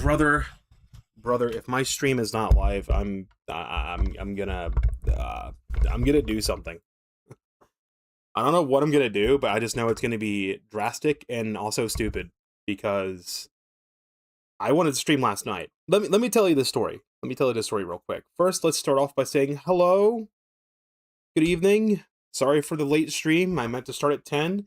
brother, if my stream is not live, I'm gonna I'm gonna do something. I don't know what I'm gonna do, but I just know it's gonna be drastic and also stupid because I wanted to stream last night. Let me tell you the story. Let me tell you the story real quick. First, let's start off by saying hello, good evening. Sorry for the late stream. I meant to start at 10.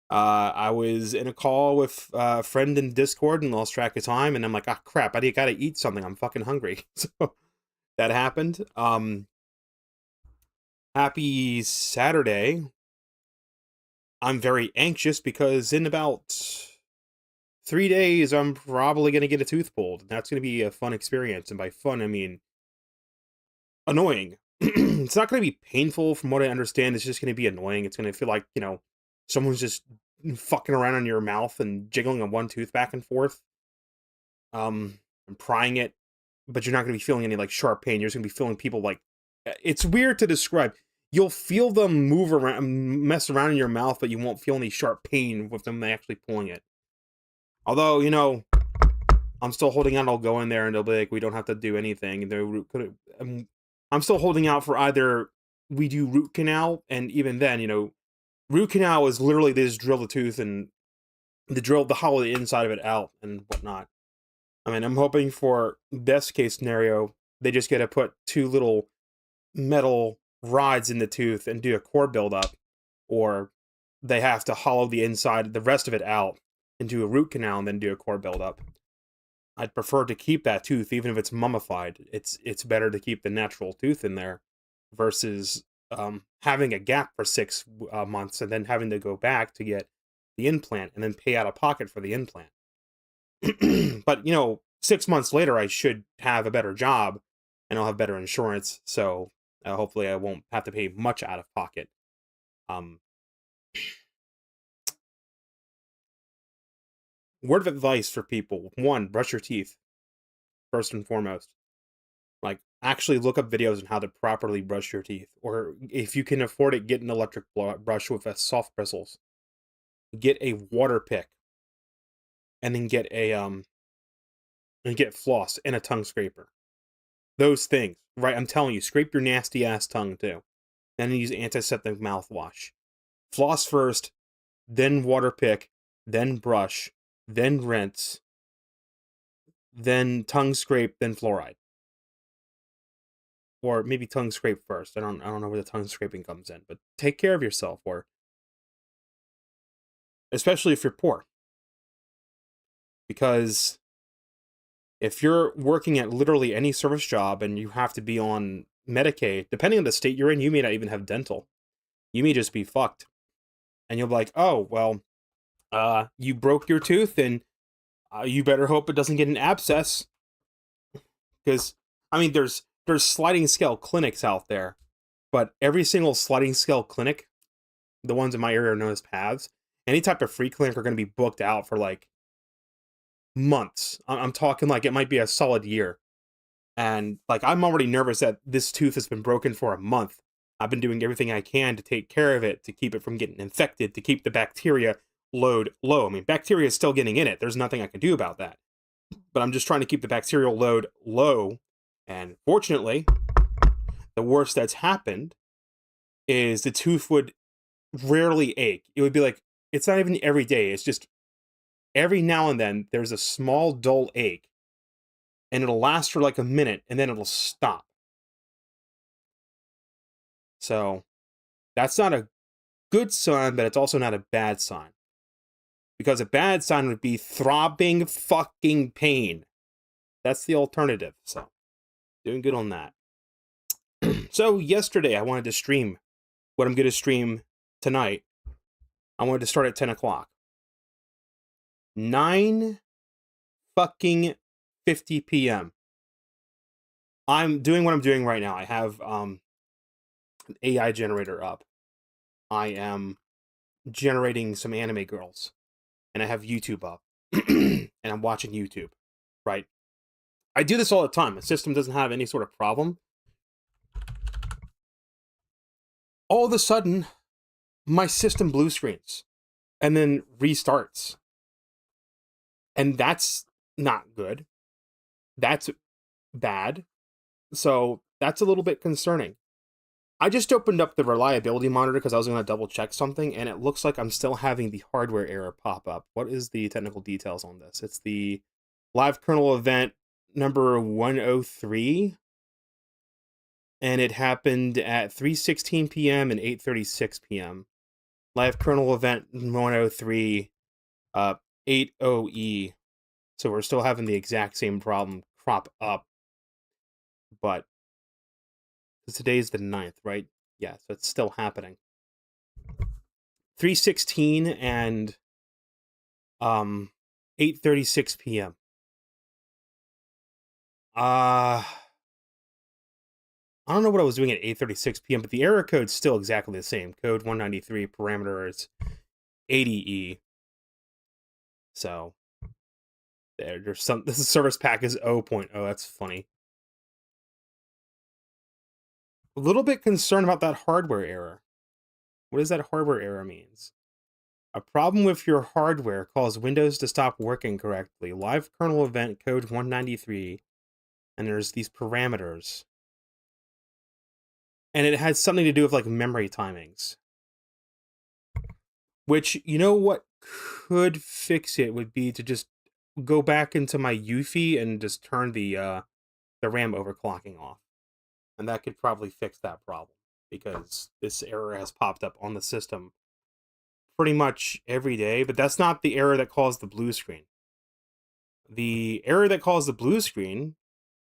I was in a call with a friend in Discord and lost track of time, and I'm like, ah, crap, I gotta eat something. I'm fucking hungry. So that happened. Happy Saturday. I'm very anxious because in about 3 days, I'm probably gonna get a tooth pulled. That's gonna be a fun experience, and by fun, I mean annoying. It's not gonna be painful, from what I understand. It's just gonna be annoying. It's gonna feel like, someone's just fucking around in your mouth and jiggling on one tooth back and forth, and prying it, but you're not gonna be feeling any like sharp pain. You're just gonna be feeling people like, it's weird to describe. You'll feel them move around, mess around in your mouth, but you won't feel any sharp pain with them actually pulling it. Although, I'm still holding out. I'll go in there and they'll be like, we don't have to do anything. I'm still holding out for either we do root canal, and even then, root canal is literally they just drill the tooth and the hollow the inside of it out and whatnot. I mean, I'm hoping for best case scenario, they just get to put two little metal rods in the tooth and do a core buildup, or they have to hollow the inside, the rest of it out, and do a root canal and then do a core buildup. I'd prefer to keep that tooth, even if it's mummified. It's better to keep the natural tooth in there versus having a gap for 6 months and then having to go back to get the implant and then pay out of pocket for the implant. But 6 months later, I should have a better job and I'll have better insurance. So hopefully, I won't have to pay much out of pocket. Word of advice for people: one, brush your teeth first and foremost. Like, actually look up videos on how to properly brush your teeth, or if you can afford it, get an electric brush with soft bristles. Get a water pick, and then get floss and a tongue scraper. Those things, right? I'm telling you, scrape your nasty ass tongue too. Then use antiseptic mouthwash. Floss first, then water pick, then brush, then rinse, then tongue scrape, then fluoride. Or maybe tongue scrape first. I don't know where the tongue scraping comes in, but take care of yourself, or especially if you're poor. Because if you're working at literally any service job and you have to be on Medicaid, depending on the state you're in, you may not even have dental. You may just be fucked. And you'll be like, oh, well, you broke your tooth and you better hope it doesn't get an abscess. Because, I mean, there's sliding scale clinics out there, but every single sliding scale clinic, the ones in my area are known as paths, any type of free clinic are going to be booked out for like months. I'm talking like it might be a solid year. And like, I'm already nervous that this tooth has been broken for a month. I've been doing everything I can to take care of it, to keep it from getting infected, to keep the bacteria load low. I mean, bacteria is still getting in it. There's nothing I can do about that. But I'm just trying to keep the bacterial load low. And fortunately, the worst that's happened is the tooth would rarely ache. It would be like, it's not even every day. It's just every now and then there's a small dull ache. And it'll last for like a minute and then it'll stop. So that's not a good sign, but it's also not a bad sign. Because a bad sign would be throbbing fucking pain. That's the alternative. So, doing good on that. So, yesterday I wanted to stream what I'm going to stream tonight. I wanted to start at 10 o'clock. 9 fucking 50 p.m. I'm doing what I'm doing right now. I have an AI generator up. I am generating some anime girls. And I have YouTube up. And I'm watching YouTube. Right? I do this all the time. The system doesn't have any sort of problem. All of a sudden, my system blue screens. And then restarts. And that's not good. That's bad. So that's a little bit concerning. I just opened up the reliability monitor because I was going to double check something, and it looks like I'm still having the hardware error pop up. What is the technical details on this? It's the live kernel event number 103, and it happened at 3:16 p.m. and 8:36 p.m. Live kernel event 103, 80E. So we're still having the exact same problem crop up, but today's the 9th, right? Yeah, so it's still happening. 3:16 and 8:36 p.m. I don't know what I was doing at 8:36 p.m., but the error code's still exactly the same. Code 193, parameter is 80E. So there's some. This is service pack is 0.0. That's funny. A little bit concerned about that hardware error. What does that hardware error means? A problem with your hardware caused Windows to stop working correctly. Live kernel event code 193, and there's these parameters. And it has something to do with like memory timings. Which, you know what could fix it would be to just go back into my UEFI and just turn the RAM overclocking off. And that could probably fix that problem, because this error has popped up on the system pretty much every day, but that's not the error that caused the blue screen. The error that caused the blue screen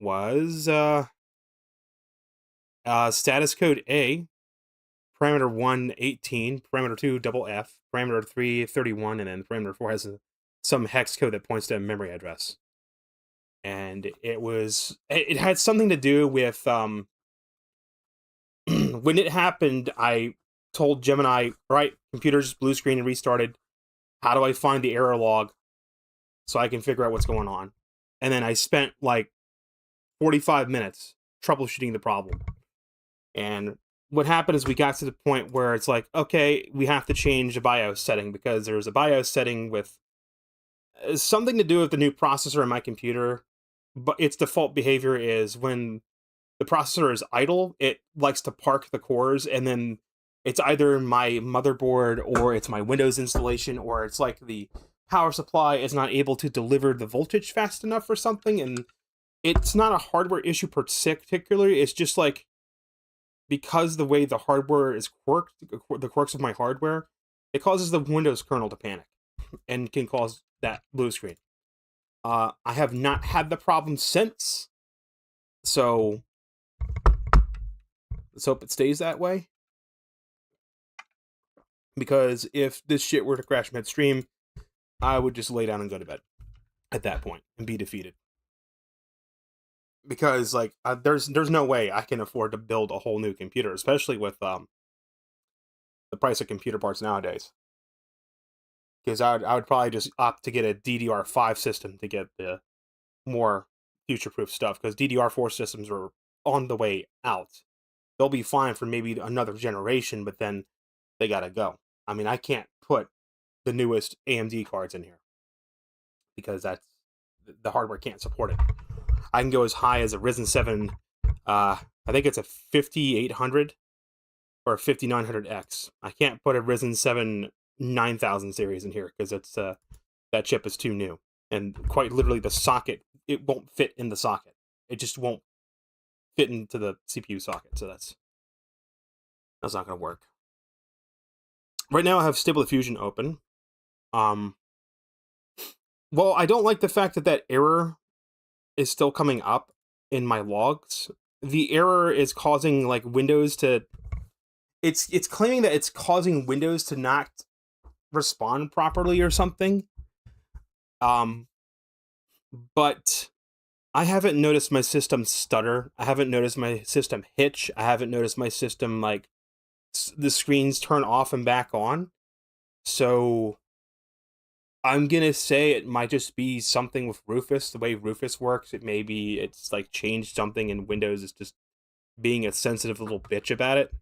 was status code A, parameter 1, 18, parameter 2, double F, parameter 3, 31, and then parameter 4 has some hex code that points to a memory address. And it had something to do with, when it happened, I told Gemini, right, computer's blue screen and restarted. How do I find the error log so I can figure out what's going on? And then I spent like 45 minutes troubleshooting the problem. And what happened is we got to the point where it's like, okay, we have to change a BIOS setting, because there's a BIOS setting with something to do with the new processor in my computer. But its default behavior is when the processor is idle, it likes to park the cores, and then it's either my motherboard or it's my Windows installation, or it's like the power supply is not able to deliver the voltage fast enough for something. And it's not a hardware issue particularly, it's just like, because the way the hardware is quirked, the quirks of my hardware, it causes the Windows kernel to panic and can cause that blue screen. I have not had the problem since, so let's hope it stays that way. Because if this shit were to crash midstream, I would just lay down and go to bed at that point and be defeated. Because like there's no way I can afford to build a whole new computer, especially with the price of computer parts nowadays. Because I would probably just opt to get a DDR5 system to get the more future-proof stuff, because DDR4 systems are on the way out. They'll be fine for maybe another generation, but then they gotta go. I mean, I can't put the newest AMD cards in here because the hardware can't support it. I can go as high as a Ryzen 7, I think it's a 5800 or a 5900X. I can't put a Ryzen 7 9000 series in here because it's that chip is too new. And quite literally the socket, it won't fit in the socket. It just won't fit into the CPU socket, so that's not going to work. Right now I have Stable Diffusion open. Well, I don't like the fact that that error is still coming up in my logs. The error is causing like Windows to... It's claiming that it's causing Windows to not respond properly or something. But I haven't noticed my system stutter. I haven't noticed my system hitch. I haven't noticed my system, like, the screens turn off and back on. So I'm gonna say it might just be something with Rufus, the way Rufus works. It's like changed something, and Windows is just being a sensitive little bitch about it.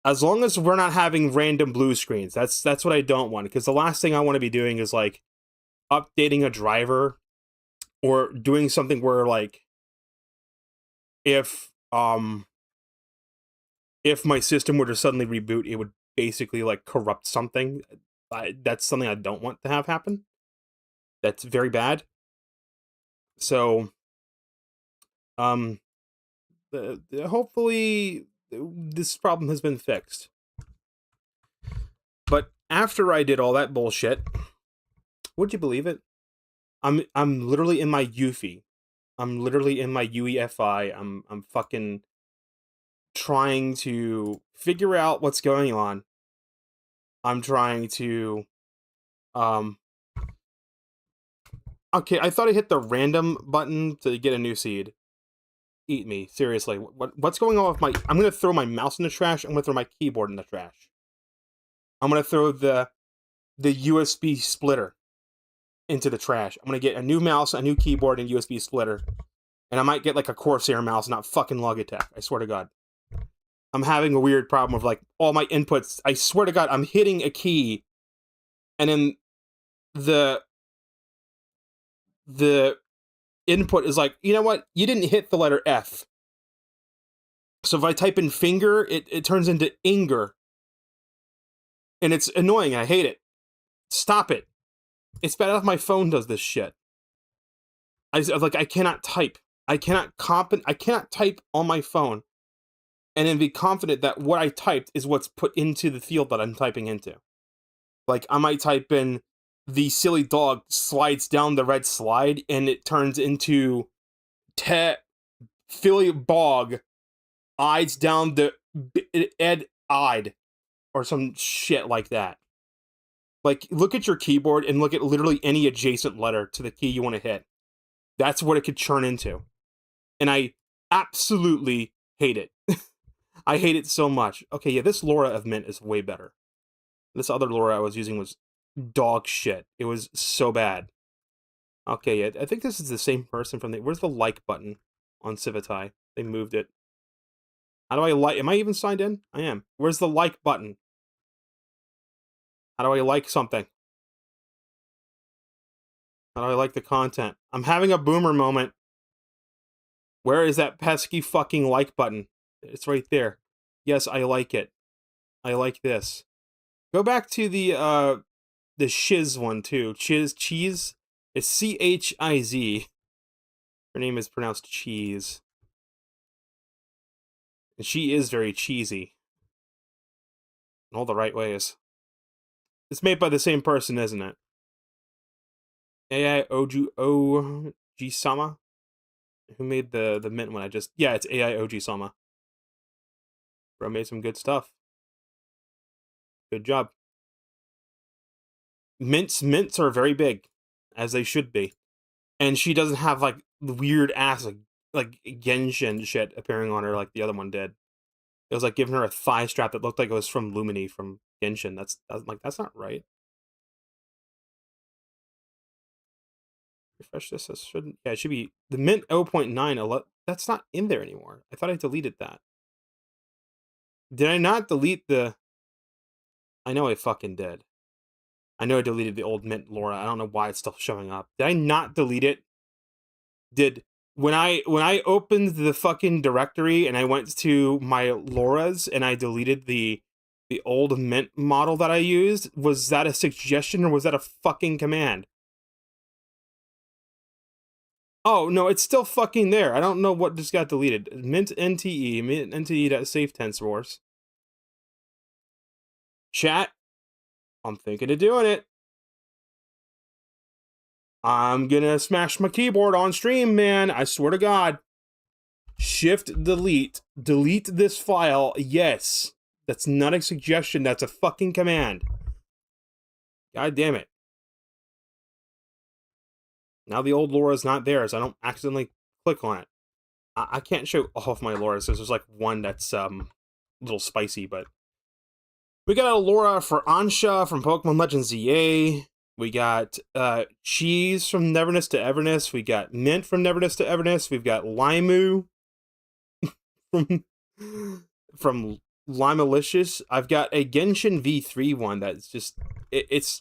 As long as we're not having random blue screens, that's what I don't want, because the last thing I want to be doing is like updating a driver or doing something where like if my system were to suddenly reboot, it would basically like corrupt something. That's something I don't want to have happen. That's very bad. So, um, hopefully this problem has been fixed. But after I did all that bullshit, would you believe it? I'm literally in my UEFI. I'm literally in my UEFI. I'm fucking trying to figure out what's going on. I'm trying to um okay, I thought I hit the random button to get a new seed. Eat me, seriously. What's going on with my I'm going to throw my mouse in the trash. I'm going to throw my keyboard in the trash. I'm going to throw the USB splitter into the trash. I'm going to get a new mouse, a new keyboard, and USB splitter. And I might get like a Corsair mouse, not fucking Logitech. I swear to God. I'm having a weird problem of like all my inputs. I swear to God, I'm hitting a key, and then the input is like, you know what? You didn't hit the letter F. So if I type in finger, it turns into inger. And it's annoying. I hate it. Stop it. It's bad enough my phone does this shit. I cannot type. I cannot type on my phone and then be confident that what I typed is what's put into the field that I'm typing into. Like, I might type in the silly dog slides down the red slide and it turns into Philly bog eyes down the ed eyed or some shit like that. Like, look at your keyboard and look at literally any adjacent letter to the key you want to hit. That's what it could churn into. And I absolutely hate it. I hate it so much. Okay, yeah, this Laura of Mint is way better. This other Laura I was using was dog shit. It was so bad. Okay, yeah, I think this is the same person from the... Where's the like button on Civitai? They moved it. How do I like... Am I even signed in? I am. Where's the like button? How do I like something? How do I like the content? I'm having a boomer moment. Where is that pesky fucking like button? It's right there. Yes, I like it. I like this. Go back to the shiz one too. Cheese. It's CHIZ. Her name is pronounced Cheese. And she is very cheesy. In all the right ways. It's made by the same person, isn't it? AI OG Sama? Who made the Mint one? Yeah, it's AI OG Sama. Bro made some good stuff. Good job. Mints are very big, as they should be. And she doesn't have like weird ass like Genshin shit appearing on her like the other one did. It was like giving her a thigh strap that looked like it was from Lumini from Genshin. That's not right. Refresh this. This shouldn't. Yeah, it should be the Mint 0.9. That's not in there anymore. I thought I deleted that. Did I not delete the? I know I fucking did. I know I deleted the old Mint Laura. I don't know why it's still showing up. Did I not delete it? When I opened the fucking directory and I went to my Lauras and I deleted the old Mint model that I used, was that a suggestion or was that a fucking command? Oh, no, it's still fucking there. I don't know what just got deleted. Mint NTE.safe tensors. Chat, I'm thinking of doing it. I'm gonna smash my keyboard on stream, man. I swear to God. Shift delete. Delete this file. Yes. That's not a suggestion. That's a fucking command. God damn it. Now the old Laura's not there, so I don't accidentally click on it. I can't show all of my Lauras. There's like one that's a little spicy, but we got a Laura for Ansha from Pokemon Legends ZA. We got Cheese from Neverness to Everness. We got Mint from Neverness to Everness. We've got Limu from Limalicious. I've got a Genshin V3 one that's just it's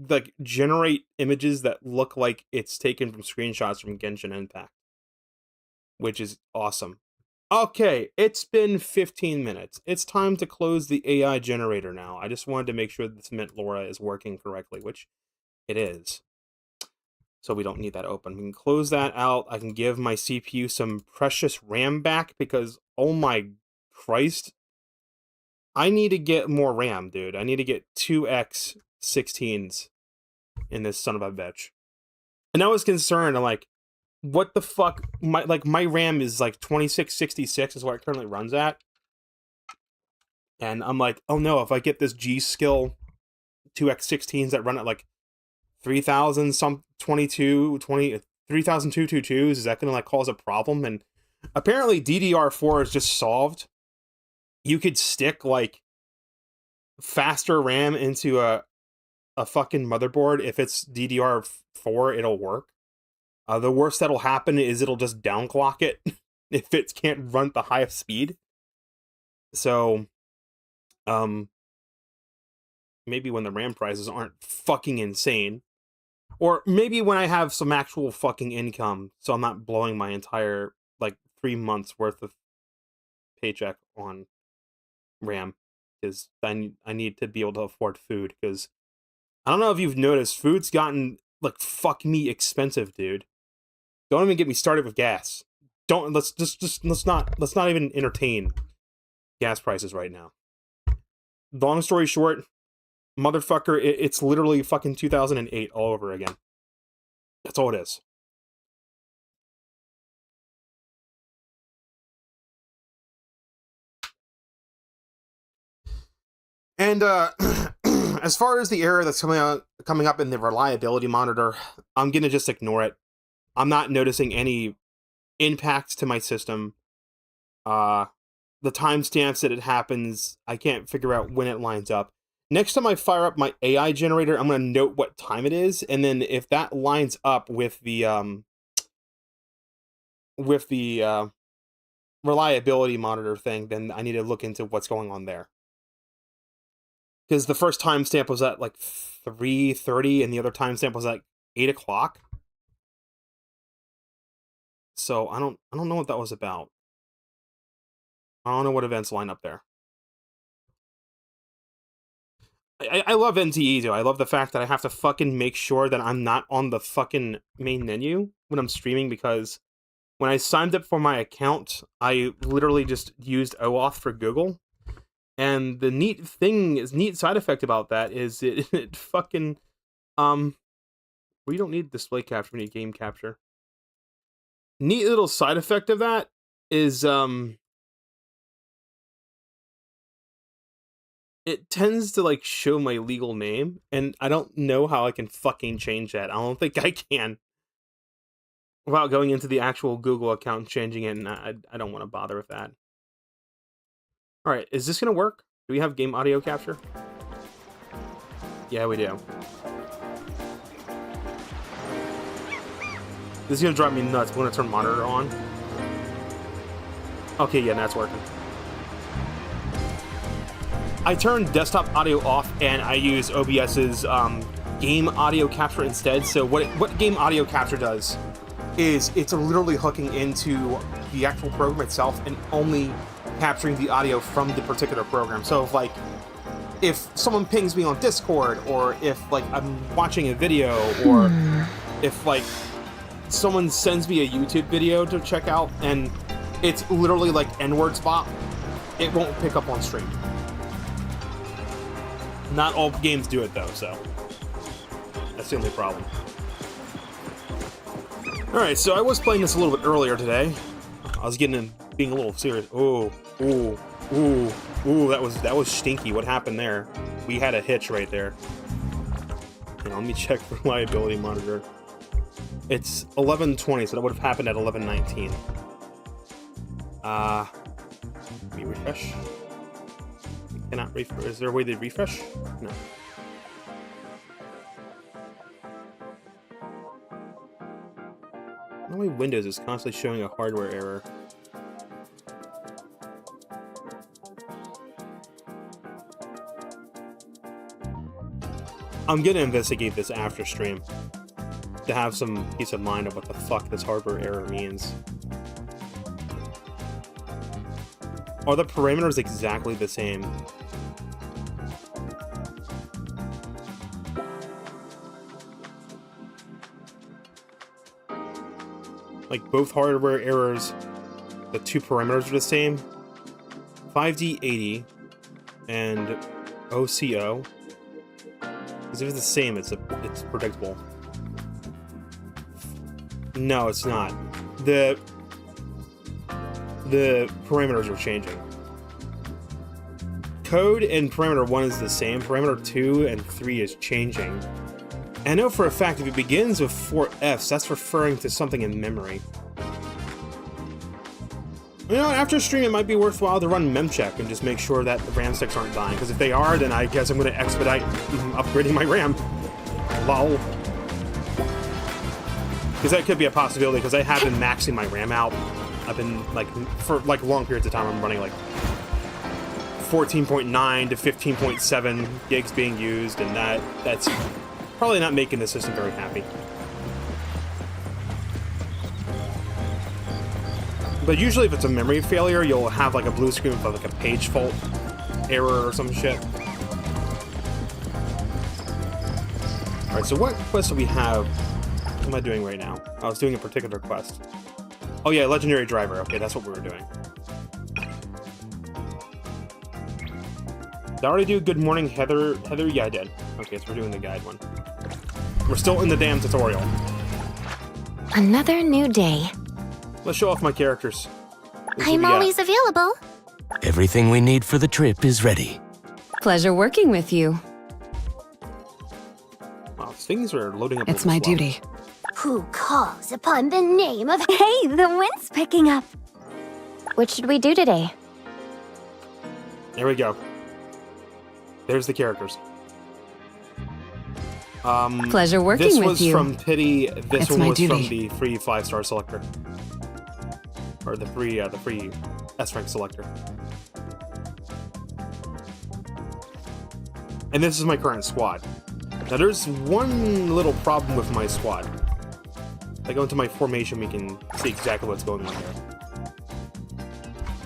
like generate images that look like it's taken from screenshots from Genshin Impact, which is awesome. Okay, it's been 15 minutes. It's time to close the AI generator now. I just wanted to make sure that this Mint LoRa is working correctly, which it is. So we don't need that open. We can close that out. I can give my CPU some precious RAM back because, oh my Christ, I need to get more RAM, dude. I need to get 2x 16s in this son of a bitch. And I was concerned. I'm like, what the fuck? My RAM is like 2666 is what it currently runs at. And I'm like, oh no, if I get this G Skill 2x16s that run at like 3000 some 3222s, is that gonna like cause a problem? And apparently DDR4 is just solved. You could stick like faster RAM into a fucking motherboard. If it's DDR4, it'll work. The worst that'll happen is it'll just downclock it if it can't run at the highest speed. So, maybe when the RAM prices aren't fucking insane, or maybe when I have some actual fucking income, so I'm not blowing my entire like 3 months worth of paycheck on RAM, because I need to be able to afford food. Because I don't know if you've noticed, food's gotten like fuck me expensive, dude. Don't even get me started with gas. Let's not even entertain gas prices right now. Long story short, motherfucker, it's literally fucking 2008 all over again. That's all it is. And as far as the error that's coming up in the reliability monitor, I'm gonna just ignore it. I'm not noticing any impact to my system. The timestamps that it happens, I can't figure out when it lines up. Next time I fire up my AI generator, I'm going to note what time it is, and then if that lines up with the reliability monitor thing, then I need to look into what's going on there. Because the first timestamp was at like 3:30, and the other timestamp was at 8 o'clock. So I don't know what that was about. I don't know what events line up there. I love NTE, though. I love the fact that I have to fucking make sure that I'm not on the fucking main menu when I'm streaming, because when I signed up for my account, I literally just used OAuth for Google. And the neat side effect about that is it fucking, we don't need display capture, we need game capture. Neat little side effect of that is, it tends to like show my legal name, and I don't know how I can fucking change that. I don't think I can without going into the actual Google account and changing it, and I don't want to bother with that. All right, is this gonna work? Do we have game audio capture? Yeah, we do. This is gonna drive me nuts. We're gonna turn monitor on. Okay, yeah, that's working. I turned desktop audio off, and I use OBS's game audio capture instead. So what game audio capture does is it's literally hooking into the actual program itself and only capturing the audio from the particular program. So if someone pings me on Discord, or if like I'm watching a video, or if like someone sends me a YouTube video to check out and it's literally like N-word spot, it won't pick up on stream. Not all games do it though, so that's the only problem. Alright, so I was playing this a little bit earlier today. I was being a little serious. Ooh, that was stinky. What happened there? We had a hitch right there. And let me check the reliability monitor. It's 11:20, so that would have happened at 11:19. Let me refresh. Cannot refresh. Is there a way to refresh? No. My Windows is constantly showing a hardware error. I'm gonna investigate this after stream to have some peace of mind of what the fuck this hardware error means. Are the parameters exactly the same? Like both hardware errors, the two parameters are the same. 5D80 and OCO. Because if it's the same, it's predictable. No, it's not. The parameters are changing. Code in parameter 1 is the same. Parameter 2 and 3 is changing. And I know for a fact if it begins with 4 Fs, that's referring to something in memory. You know, after stream, it might be worthwhile to run memcheck and just make sure that the RAM sticks aren't dying. Because if they are, then I guess I'm going to expedite upgrading my RAM. Lol. Because that could be a possibility, because I have been maxing my RAM out. I've been, like, for, like, long periods of time, I'm running, like, 14.9 to 15.7 gigs being used, and that's probably not making the system very happy. But usually if it's a memory failure, you'll have, like, a blue screen with, like, a page fault error or some shit. Alright, so what quest do we have? What am I doing right now? I was doing a particular quest. Oh yeah, Legendary Driver. Okay, that's what we were doing. Did I already do Good Morning, Heather? Heather? Yeah, I did. Okay, so we're doing the guide one. We're still in the damn tutorial. Another new day. Let's show off my characters. I'm always available. Everything we need for the trip is ready. Pleasure working with you. Wow, things are loading up. It's my duty. Who calls upon the name of... Hey, the wind's picking up. What should we do today? There we go. There's the characters. Pleasure working with you. This was from Pity. This It's one my was duty. from the free 5-star selector, or the free S rank selector. And this is my current squad. Now there's one little problem with my squad. If I go into my formation, we can see exactly what's going on here.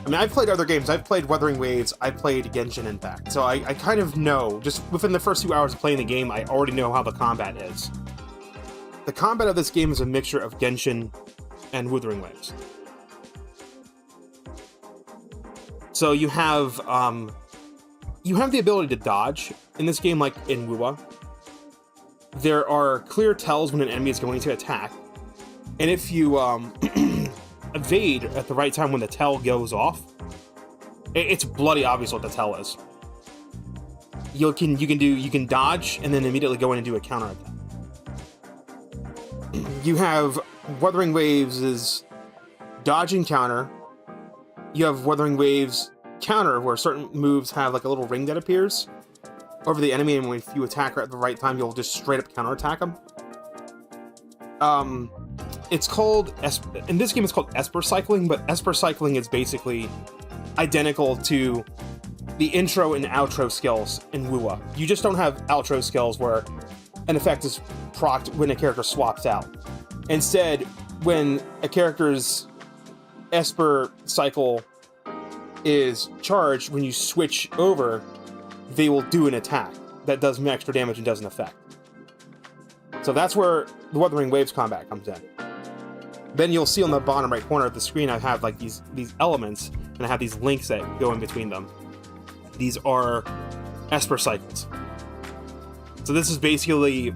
I mean, I've played other games. I've played Wuthering Waves. I've played Genshin Impact. So I kind of know, just within the first 2 hours of playing the game, I already know how the combat is. The combat of this game is a mixture of Genshin and Wuthering Waves. So you have the ability to dodge in this game, like in WoWa. There are clear tells when an enemy is going to attack, and if you evade at the right time when the tell goes off, it's bloody obvious what the tell is. You can dodge and then immediately go in and do a counter attack. You have Wuthering Waves is dodge and counter. You have Wuthering Waves counter, where certain moves have like a little ring that appears over the enemy, and if you attack her at the right time, you'll just straight up counter attack them. It's called, in this game it's called Esper cycling, but Esper cycling is basically identical to the intro and outro skills in WoWa. You just don't have outro skills where an effect is procced when a character swaps out. Instead, when a character's Esper cycle is charged, when you switch over, they will do an attack that does extra damage and does an effect. So that's where the Wuthering Waves combat comes in. Then you'll see on the bottom right corner of the screen, I have like these elements, and I have these links that go in between them. These are Esper cycles. So this is basically,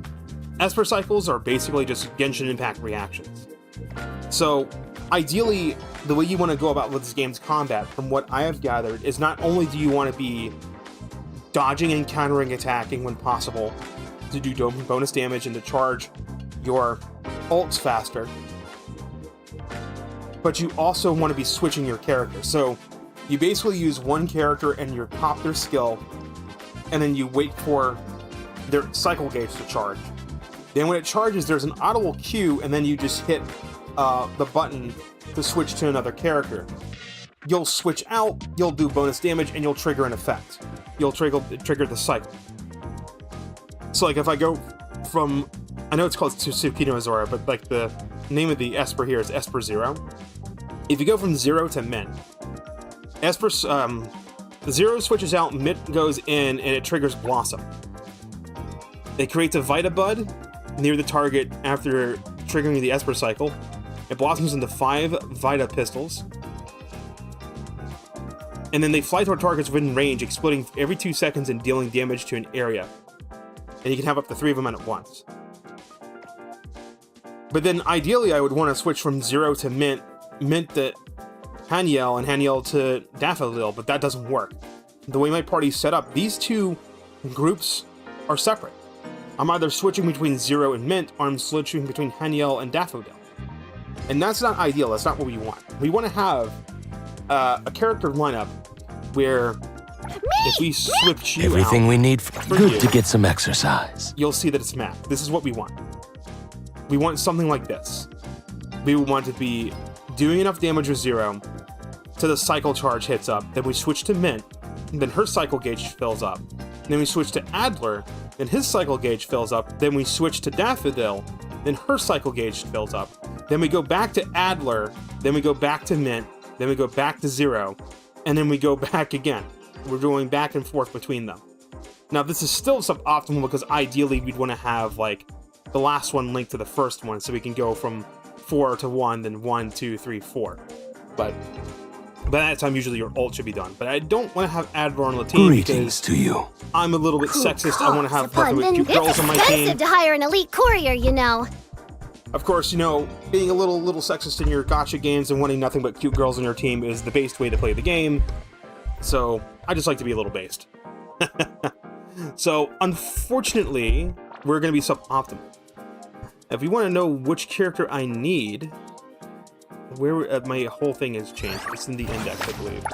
Esper cycles are basically just Genshin Impact reactions. So ideally, the way you want to go about with this game's combat, from what I have gathered, is not only do you want to be dodging and countering attacking when possible to do bonus damage and to charge your ults faster, but you also want to be switching your character. So you basically use one character and you pop their skill, and then you wait for their cycle gauge to charge. Then when it charges, there's an audible cue, and then you just hit the button to switch to another character. You'll switch out, you'll do bonus damage, and you'll trigger an effect. You'll trigger the cycle. So like if I go from, I know it's called Tsukino Zora, but like the name of the Esper here is Esper Zero. If you go from 0 to Mint, Esper, 0 switches out, Mint goes in, and it triggers Blossom. It creates a Vita Bud near the target after triggering the Esper cycle. It blossoms into 5 Vita Pistols. And then they fly toward targets within range, exploding every 2 seconds and dealing damage to an area. And you can have up to 3 of them at once. But then ideally I would want to switch from 0 to Mint to Haniel, and Haniel to Daffodil, but that doesn't work. The way my party's set up, these two groups are separate. I'm either switching between 0 and Mint, or I'm switching between Haniel and Daffodil. And that's not ideal, that's not what we want. We want to have a character lineup where if we switch you Everything out we need good you, to get some exercise. you'll see that it's Matt. This is what we want. We want something like this. We want to be doing enough damage with 0 till the cycle charge hits up, then we switch to Mint, then her cycle gauge fills up. Then we switch to Adler, then his cycle gauge fills up. Then we switch to Daffodil, then her cycle gauge fills up. Then we go back to Adler, then we go back to Mint, then we go back to 0, and then we go back again. We're going back and forth between them. Now this is still suboptimal because ideally we'd want to have like the last one linked to the first one so we can go from 4 to 1, then 1, 2, 3, 4. But by that time, usually your ult should be done. But I don't want to have Adler on the team Greetings because to you. I'm a little bit sexist. I want to have nothing but cute girls on my It's team. expensive to hire an elite courier, you know. Of course, you know, being a little sexist in your gacha games and wanting nothing but cute girls on your team is the based way to play the game. So I just like to be a little based. So unfortunately, we're going to be suboptimal. If you want to know which character I need, where my whole thing has changed. It's in the index, I believe.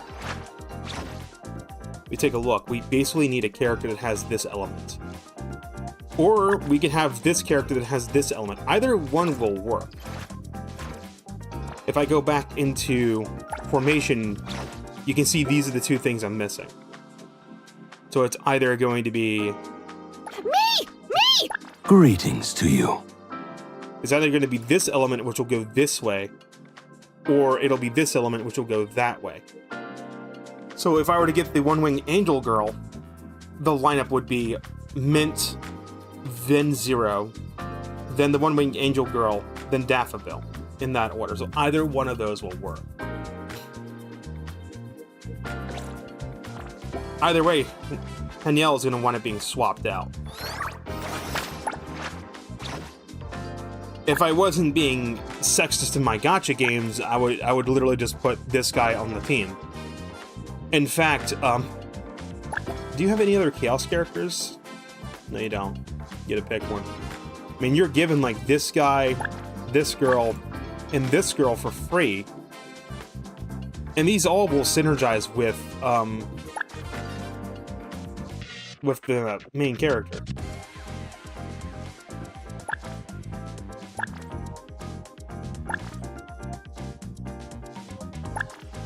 We take a look. We basically need a character that has this element. Or we can have this character that has this element. Either one will work. If I go back into formation, you can see these are the two things I'm missing. So it's either going to be... Me! Greetings to you. It's either going to be this element, which will go this way, or it'll be this element, which will go that way. So if I were to get the one-winged angel girl, the lineup would be Mint, then 0, then the one-winged angel girl, then Daffodil, in that order. So either one of those will work. Either way, Haniel is going to want it being swapped out. If I wasn't being sexist in my gacha games, I would literally just put this guy on the team. In fact, do you have any other Chaos characters? No, you don't. You get to pick one. I mean, you're given like this guy, this girl, and this girl for free. And these all will synergize with the main character.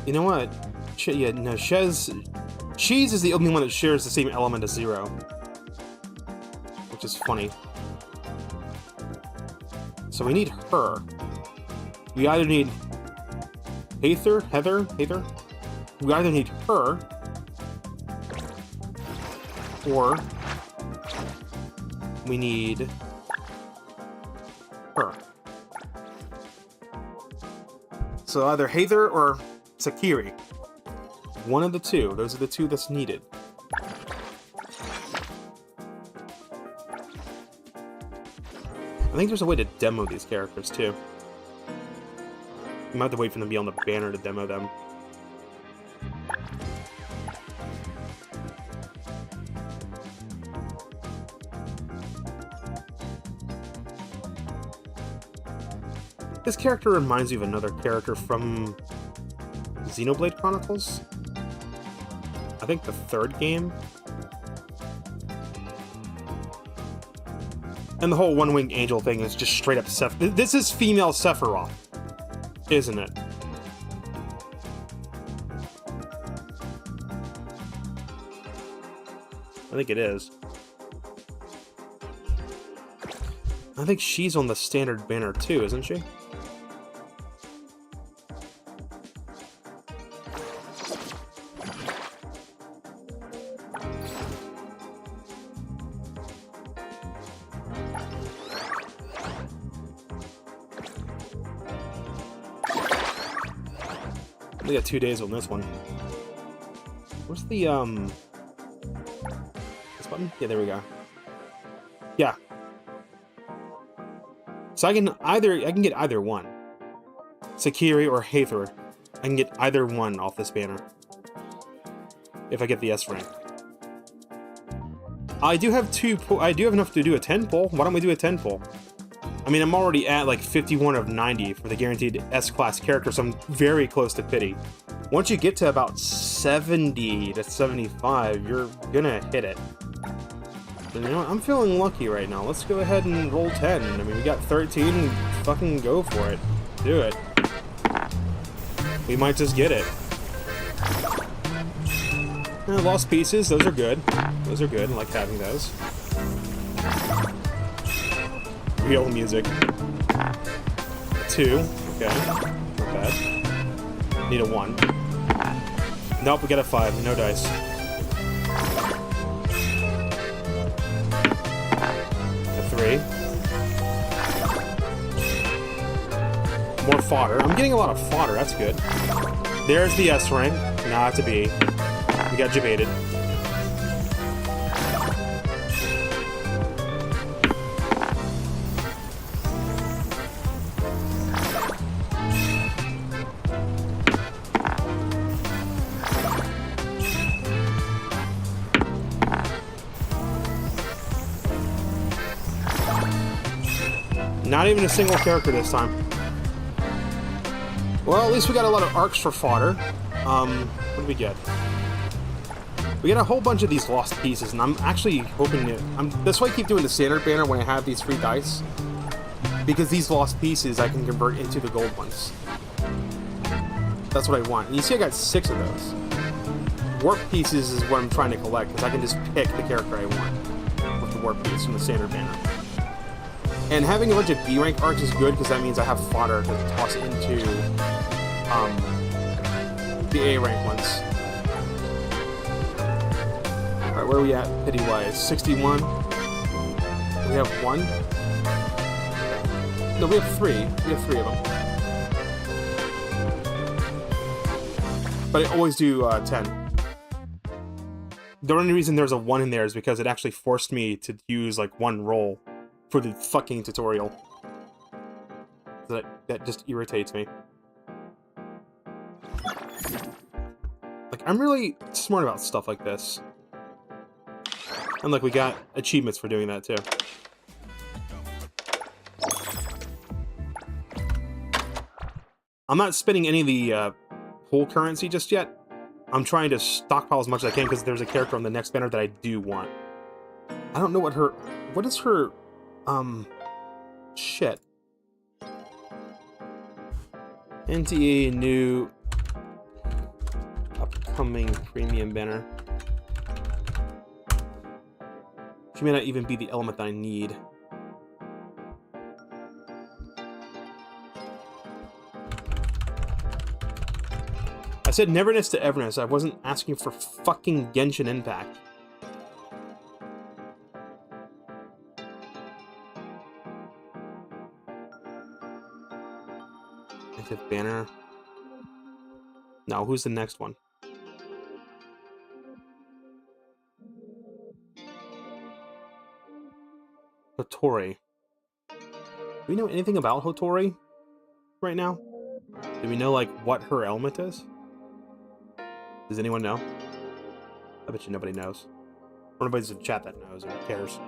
You know what? Yeah, no, Cheese is the only one that shares the same element as 0. Which is funny. So we need her. We either need Heather? We either need her, or we need her. So either Heather or Sakiri. One of the two. Those are the two that's needed. I think there's a way to demo these characters, too. You might have to wait for them to be on the banner to demo them. This character reminds me of another character from Xenoblade Chronicles? I think the 3rd game? And the whole one-winged angel thing is just straight up Sephiroth. This is female Sephiroth, isn't it? I think it is. I think she's on the standard banner too, isn't she? We got 2 days on this one. Where's the, this button? Yeah, there we go. Yeah. So I can get either one. Sakiri or Hathor. I can get either one off this banner. If I get the S rank. I do have enough to do a 10 pull. Why don't we do a 10 pull? I mean, I'm already at like 51 of 90 for the guaranteed S-class character, so I'm very close to pity. Once you get to about 70 to 75, you're gonna hit it. So, you know what? I'm feeling lucky right now. Let's go ahead and roll 10. I mean, we got 13. Fucking go for it. Do it. We might just get it. Lost pieces. Those are good. Those are good. I like having those. Real music. 2. Okay. Not bad. Need a 1. Nope, we got a 5. No dice. A 3. More fodder. I'm getting a lot of fodder. That's good. There's the S rank. Nah, it's a B. We got debated. Not even a single character this time. Well, at least we got a lot of arcs for fodder. What do we get? We got a whole bunch of these lost pieces, and I'm actually hoping to... that's why I keep doing the standard banner when I have these free dice. Because these lost pieces I can convert into the gold ones. That's what I want. And you see I got 6 of those. Warp pieces is what I'm trying to collect, because I can just pick the character I want with the warp piece from the standard banner. And having a bunch of B rank arcs is good, because that means I have fodder to toss into the A rank ones. Alright, where are we at pity-wise? 61. We have 1. No, we have 3. We have 3 of them. But I always do 10. The only reason there's a 1 in there is because it actually forced me to use like 1 roll for the fucking tutorial. That just irritates me. Like, I'm really smart about stuff like this. And like, we got achievements for doing that too. I'm not spending any of the pool currency just yet. I'm trying to stockpile as much as I can because there's a character on the next banner that I do want. I don't know what her... What is her... Shit. NTA new... upcoming premium banner. She may not even be the element that I need. I said neverness to everness. I wasn't asking for fucking Genshin Impact. Active banner. No, who's the next one? Hotori. Do we know anything about Hotori right now? Do we know, like, what her element is? Does anyone know? I bet you nobody knows. Or nobody's in the chat that knows or cares.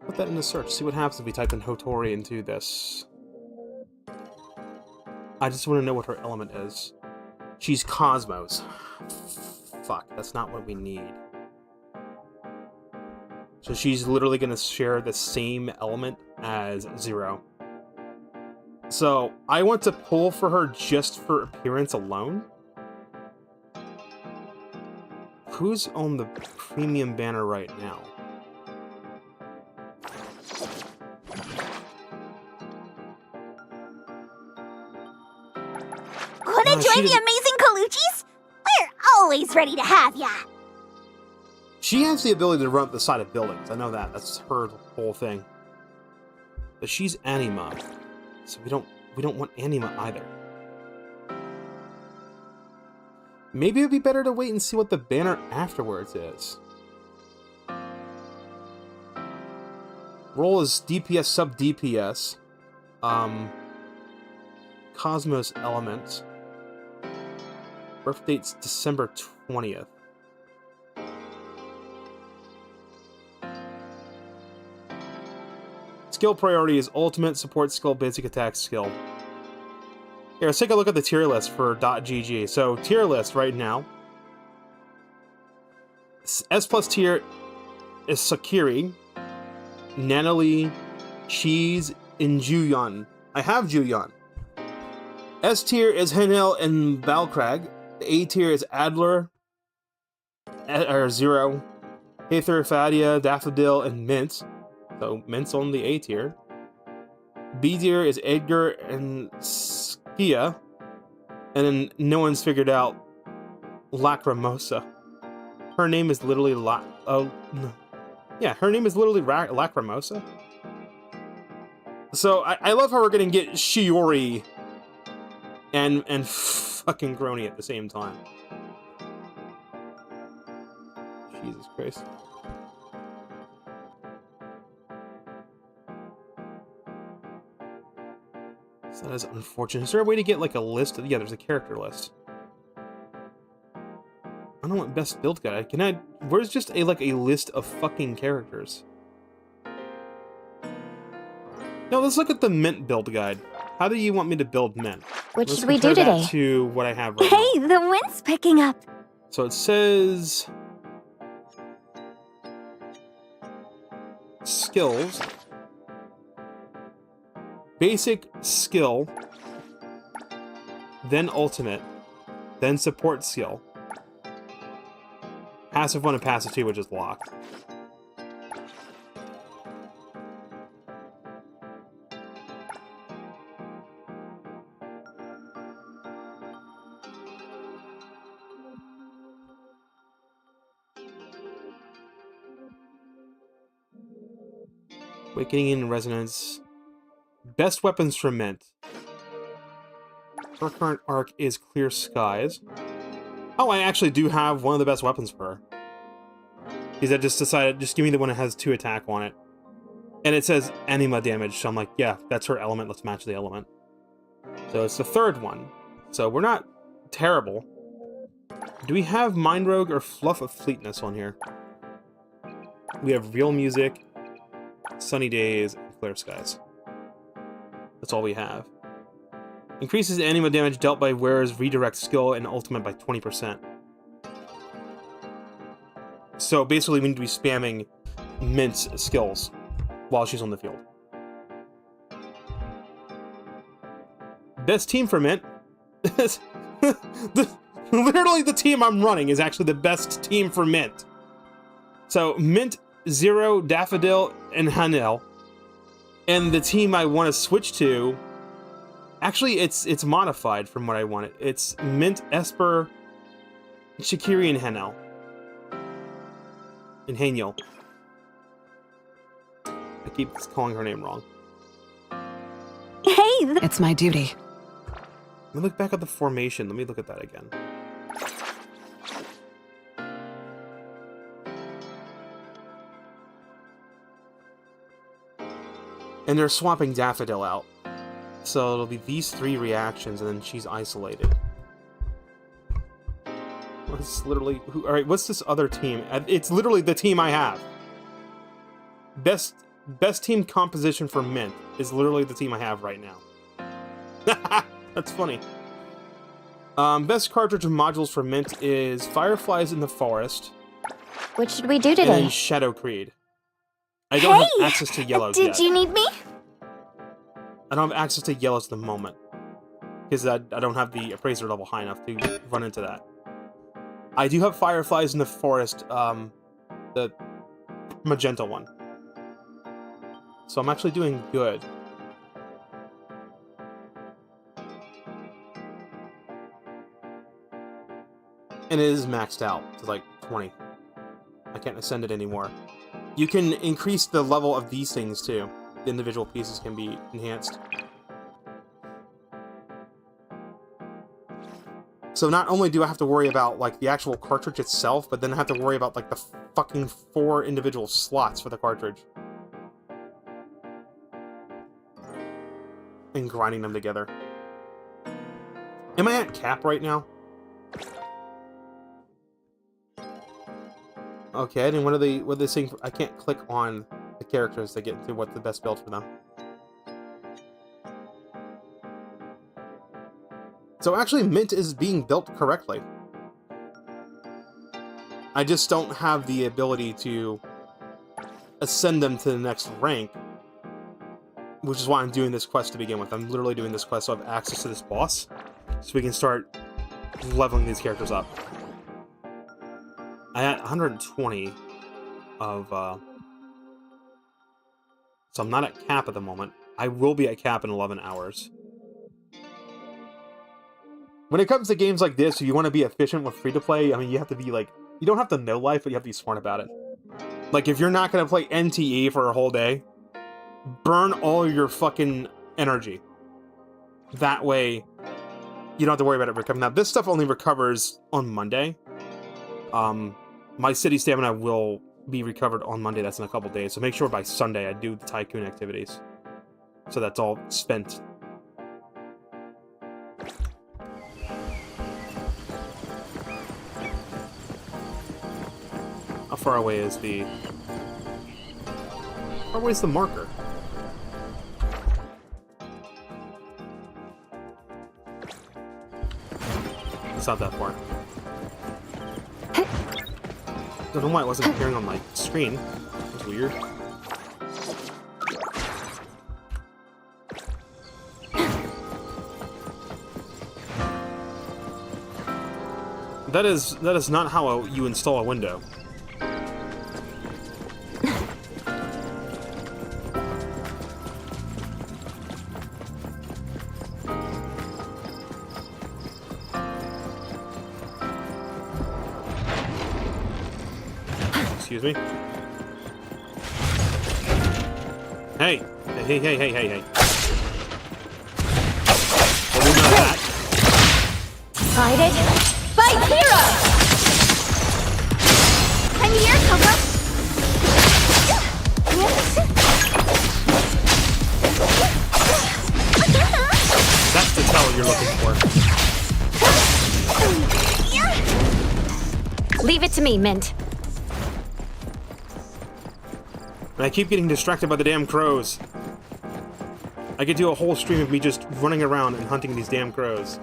Put that in the search. See what happens if we type in Hotori into this. I just want to know what her element is. She's Cosmos. Fuck, that's not what we need. So she's literally going to share the same element as Zero. So, I want to pull for her just for appearance alone. Who's on the premium banner right now? Wanna join the amazing Colucci's? We're always ready to have ya! She has the ability to run up the side of buildings. I know that. That's her whole thing. But she's anima, so we don't want anima either. Maybe it'd be better to wait and see what the banner afterwards is. Role is DPS sub DPS. Cosmos Element. Birth date's December 20th. Skill priority is ultimate, support skill, basic attack skill. Here, let's take a look at the tier list for .gg. So, tier list right now. S plus tier is Sakiri, Nanali, Cheese, and Juyon. I have Juyon. S tier is Henel and Valkrag. A tier is Adler, or Zero, Aether, Fadia, Daffodil, and Mint. So, Mint's on the A tier. B tier is Edgar and Skia. And then no one's figured out Lacrimosa. Her name is literally her name is literally Lacrimosa. So, I love how we're gonna get Shiori and fucking Grony at the same time. Jesus Christ. So that is unfortunate. Is there a way to get like a list? Yeah, there's a character list. I don't want best build guide. Can I? Where's just a list of fucking characters? No, let's look at the Mint build guide. How do you want me to build Mint? What Let's should we do compare today? that to what I have right now. Hey, the wind's picking up. So it says skills, basic skill, then ultimate, then support skill, passive 1 and passive 2, which is locked. Awakening in Resonance. Best weapons for Mint. Her current arc is Clear Skies. Oh, I actually do have one of the best weapons for her. Because I just decided, just give me the one that has 2 attack on it. And it says anima damage, so I'm like, yeah, that's her element, let's match the element. So it's the 3rd one. So we're not terrible. Do we have Mind Rogue or Fluff of Fleetness on here? We have Real Music, Sunny Days, and Clear Skies. That's all we have. Increases the anima damage dealt by wearer's redirect skill and ultimate by 20%. So basically we need to be spamming Mint's skills while she's on the field. Best team for Mint. Literally the team I'm running is actually the best team for Mint. So Mint, Zero, Daffodil, and Hanel. And the team I want to switch to, actually it's modified from what I wanted. It's Mint, Esper, Shakiri, and Hanel. And Haniel. I keep calling her name wrong. Hey, It's my duty. Let me look back at the formation. Let me look at that again. And they're swapping Daffodil out. So it'll be these 3 reactions, and then she's isolated. What's literally... Alright, what's this other team? It's literally the team I have. Best team composition for Mint is literally the team I have right now. That's funny. Best cartridge and modules for Mint is Fireflies in the Forest. what should we do today? And Shadow Creed. I don't have access to yellows Did yet. you need me? I don't have access to yellows at the moment. Because I don't have the appraiser level high enough to run into that. I do have Fireflies in the Forest, the magenta one. So I'm actually doing good. And it is maxed out to like 20. I can't ascend it anymore. You can increase the level of these things too. The individual pieces can be enhanced. So not only do I have to worry about like the actual cartridge itself, but then I have to worry about like the fucking 4 individual slots for the cartridge. And grinding them together. Am I at cap right now? Okay, and what are they saying? I can't click on the characters to get into what the best build for them. So actually, Mint is being built correctly. I just don't have the ability to ascend them to the next rank, which is why I'm doing this quest to begin with. I'm literally doing this quest so I have access to this boss, so we can start leveling these characters up. I had 120 of, so I'm not at cap at the moment. I will be at cap in 11 hours. When it comes to games like this, if you want to be efficient with free-to-play, I mean, you have to be, like, you don't have to know life, but you have to be smart about it. Like, if you're not going to play NTE for a whole day, burn all your fucking energy. That way, you don't have to worry about it recovering. Now, this stuff only recovers on Monday. My city stamina will be recovered on Monday. That's in a couple days. So make sure by Sunday I do the tycoon activities. So that's all spent. How far away is the... How far away is the marker? It's not that far. I don't know why it wasn't appearing on my screen. It was weird. That is not how you install a window. Excuse me. Hey! Hey. Well, we know that. Fight it! Fight hero! I'm here, Coco! That's the tell you're looking for. Leave it to me, Mint. And I keep getting distracted by the damn crows. I could do a whole stream of me just running around and hunting these damn crows.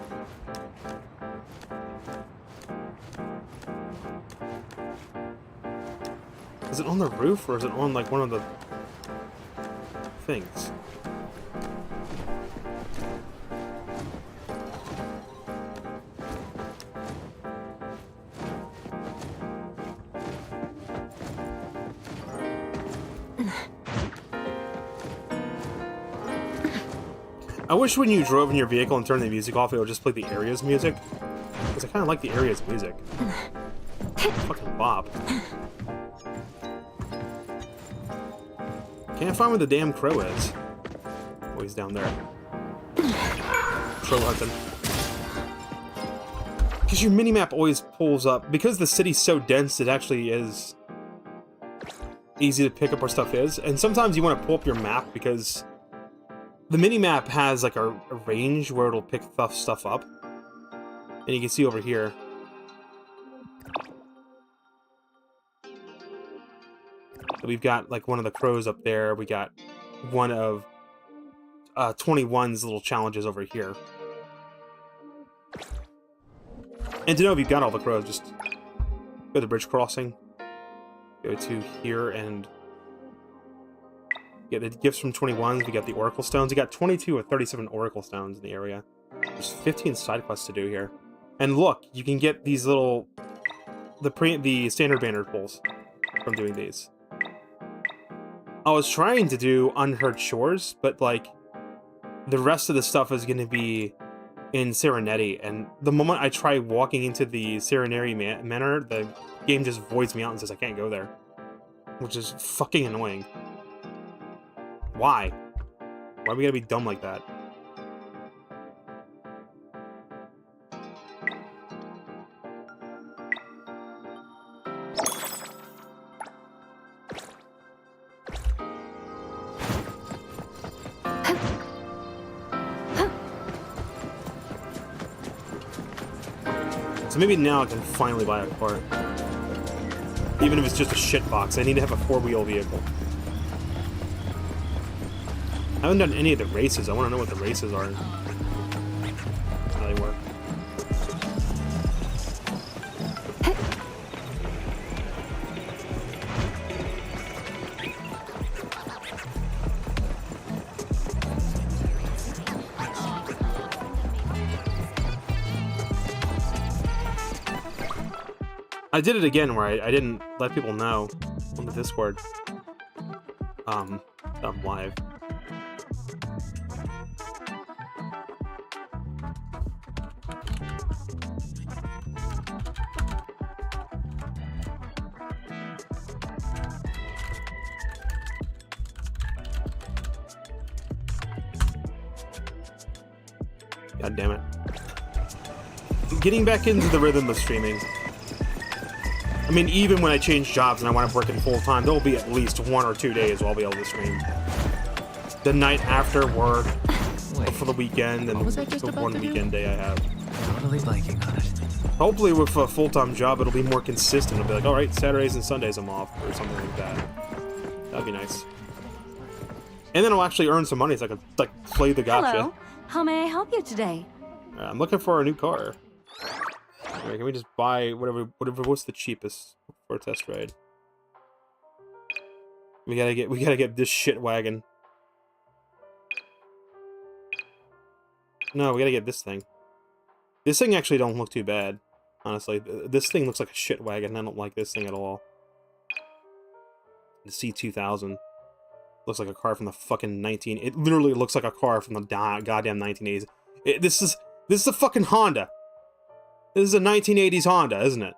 Is it on the roof, or is it on, like, one of the things? I wish when you drove in your vehicle and turned the music off, it would just play the area's music. Because I kind of like the area's music. Fucking Bob. Can't find where the damn crow is. Oh, he's down there. Crow hunting. Because your minimap always pulls up. Because the city's so dense, it actually is easy to pick up where stuff is. And sometimes you want to pull up your map because the minimap has like a range where it'll pick stuff up. And you can see over here. We've got like one of the crows up there. We got one of 21's little challenges over here. And to know if you've got all the crows, just go to the bridge crossing. Go to here and get the gifts from 21's. We got the Oracle Stones. We got 22 or 37 Oracle Stones in the area. There's 15 side quests to do here. And look, you can get these little... the standard banner pulls from doing these. I was trying to do Unheard Shores, but, like, the rest of the stuff is going to be in Serenity, and the moment I try walking into the Serenity Manor, the game just voids me out and says I can't go there. Which is fucking annoying. Why? Why are we gotta be dumb like that? So maybe now I can finally buy a car. Even if it's just a shit box, I need to have a 4-wheel vehicle. I haven't done any of the races. I want to know what the races are. How they work. I did it again where I didn't let people know on the Discord. I'm live. God damn it. Getting back into the rhythm of streaming. I mean, even when I change jobs and I want to work in full-time, there'll be at least 1 or 2 days where I'll be able to stream. The night after work, for the weekend, and the one weekend day I have. Totally blanking on it. Hopefully with a full-time job, it'll be more consistent. It'll be like, alright, Saturdays and Sundays I'm off, or something like that. That'd be nice. And then I'll actually earn some money so I can, like, play the gotcha. Hello. How may I help you today? I'm looking for a new car. Can we just buy whatever, what's the cheapest for a test ride? We gotta get this shit wagon. No, we gotta get this thing. This thing actually don't look too bad, honestly. This thing looks like a shit wagon. I don't like this thing at all. The C2000 looks like a car from the fucking It literally looks like a car from the goddamn 1980s. This is a fucking Honda. This is a 1980s Honda, isn't it?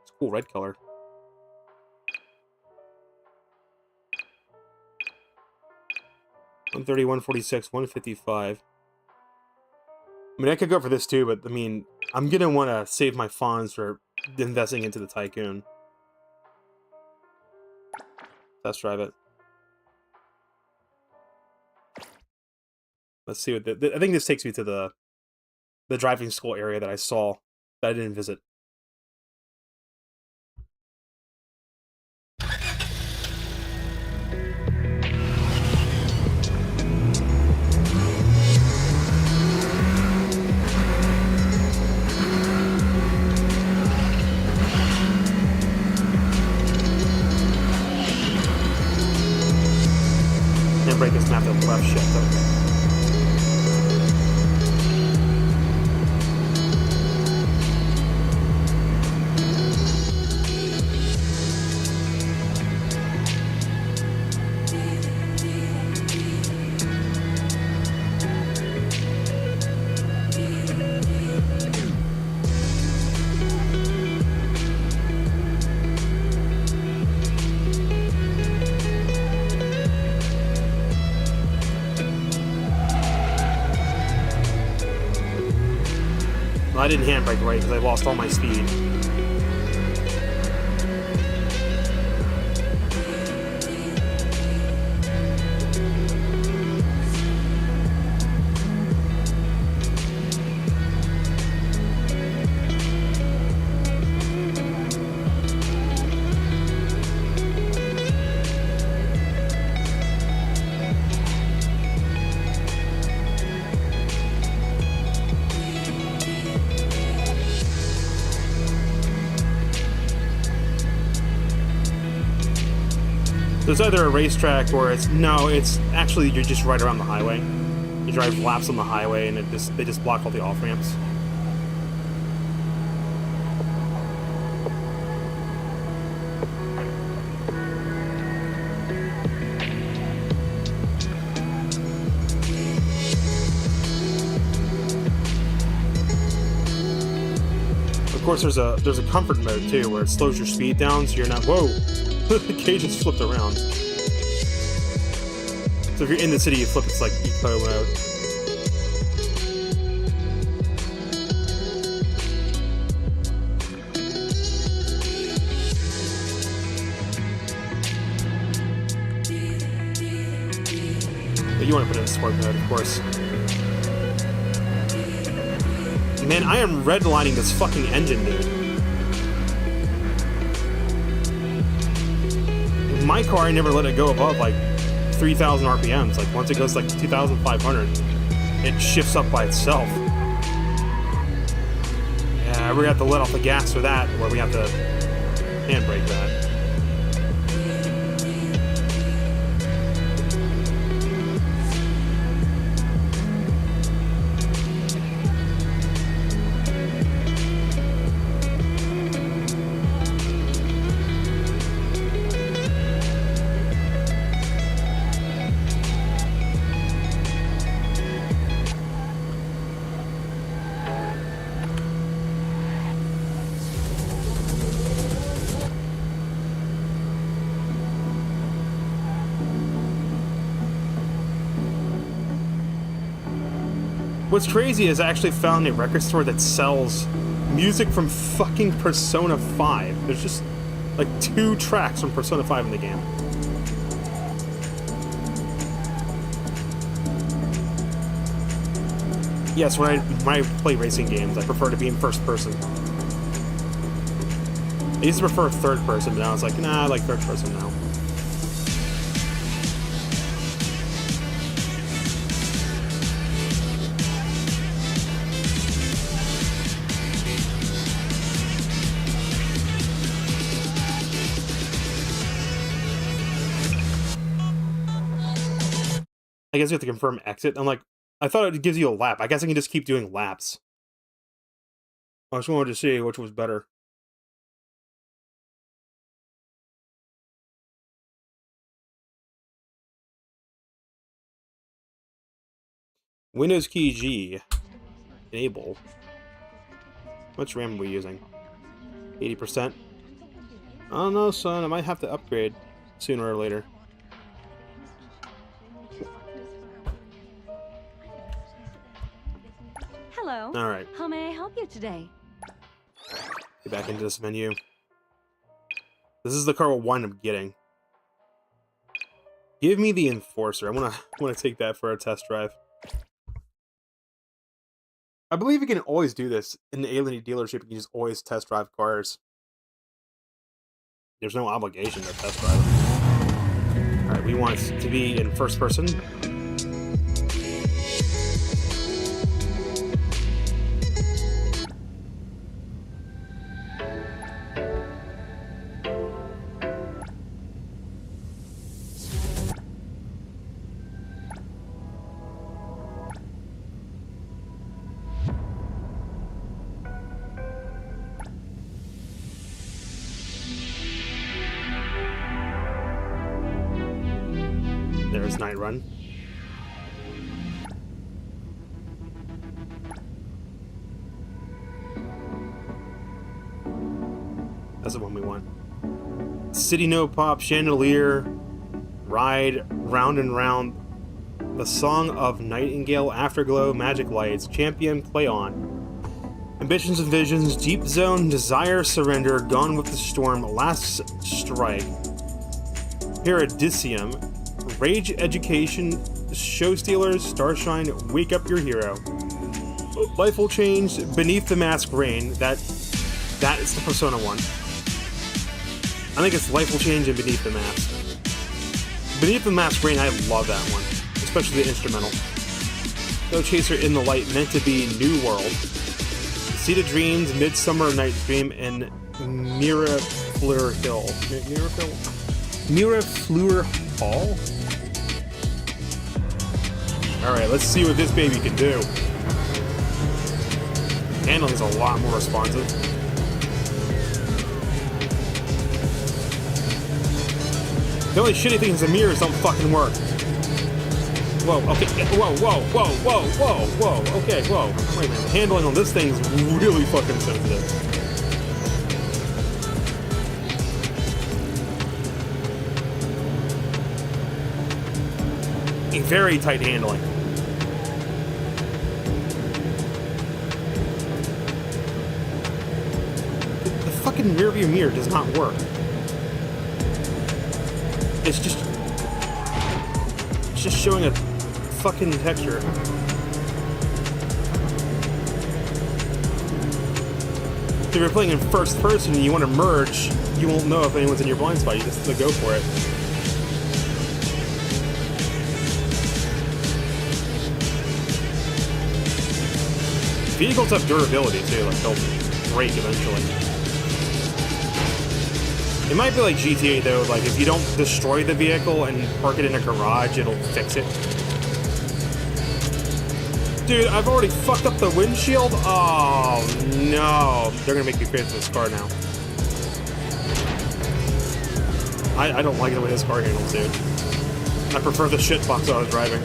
It's cool red color. $130, $146, $155. I mean, I could go for this too, but I mean, I'm gonna want to save my funds for investing into the Tycoon. Test drive it. Let's see what I think this takes me to the driving school area that I saw that I didn't visit. Handbrake is not the left shift, okay. I didn't handbrake right because I lost all my speed. There's either a racetrack or it's actually you're just right around the highway. You drive laps on the highway and they just block all the off ramps. course, there's a comfort mode too, where it slows your speed down, so you're not. Whoa, the cage just flipped around. So if you're in the city, you flip. It's like eco mode. But you want to put it in sport mode, of course. Man, I am redlining this fucking engine, dude. My car, I never let it go above like 3,000 RPMs. Like once it goes like 2,500, it shifts up by itself. Yeah, we're gonna have to let off the gas for that, or we have to handbrake that. What's crazy is I actually found a record store that sells music from fucking Persona 5. There's just like 2 tracks from Persona 5 in the game. Yes, when I play racing games, I prefer to be in first person. I used to prefer third person, but now it's like, nah, I like third person now. I guess you have to confirm exit. I'm like, I thought it gives you a lap. I guess I can just keep doing laps. I just wanted to see which was better. Windows key G. Enable. How much RAM are we using? 80%? I don't know, son. I might have to upgrade sooner or later. Hello. All right. How may I help you today? Get back into this menu. This is the car we'll wind up getting. Give me the Enforcer. I wanna take that for a test drive. I believe you can always do this in the Alien dealership. You can just always test drive cars. There's no obligation to test drive them. All right, we want it to be in first person. There's Night Run. That's the one we want. City No Pop, Chandelier, Ride, Round and Round, The Song of Nightingale, Afterglow, Magic Lights, Champion, Play On, Ambitions and Visions, Deep Zone, Desire, Surrender, Gone with the Storm, Last Strike, Paradisium, Rage Education, Show Stealers, Starshine, Wake Up Your Hero, Life Will Change, Beneath the Mask Rain. That is the Persona one. I think it's Life Will Change and Beneath the Mask. Beneath the Mask Rain, I love that one, especially the instrumental. No Chaser in the Light, meant to be New World, Seed of Dreams, Midsummer Night's Dream, and Mirafleur Hill. Mirafleur Hall? Alright, let's see what this baby can do. Handling's a lot more responsive. The only shitty thing is the mirrors don't fucking work. Whoa, okay, whoa, whoa, whoa, whoa, whoa, whoa, okay, whoa. Wait a minute, the handling on this thing is really fucking sensitive. A very tight handling. The fucking rearview mirror does not work. It's just showing a fucking texture. If you're playing in first person and you want to merge, you won't know if anyone's in your blind spot. You just go for it. Vehicles have durability too, like they'll break eventually. It might be like GTA though, like if you don't destroy the vehicle and park it in a garage, it'll fix it. Dude, I've already fucked up the windshield? Oh no. They're gonna make me pay for this car now. I don't like the way this car handles, dude. I prefer the shitbox I was driving.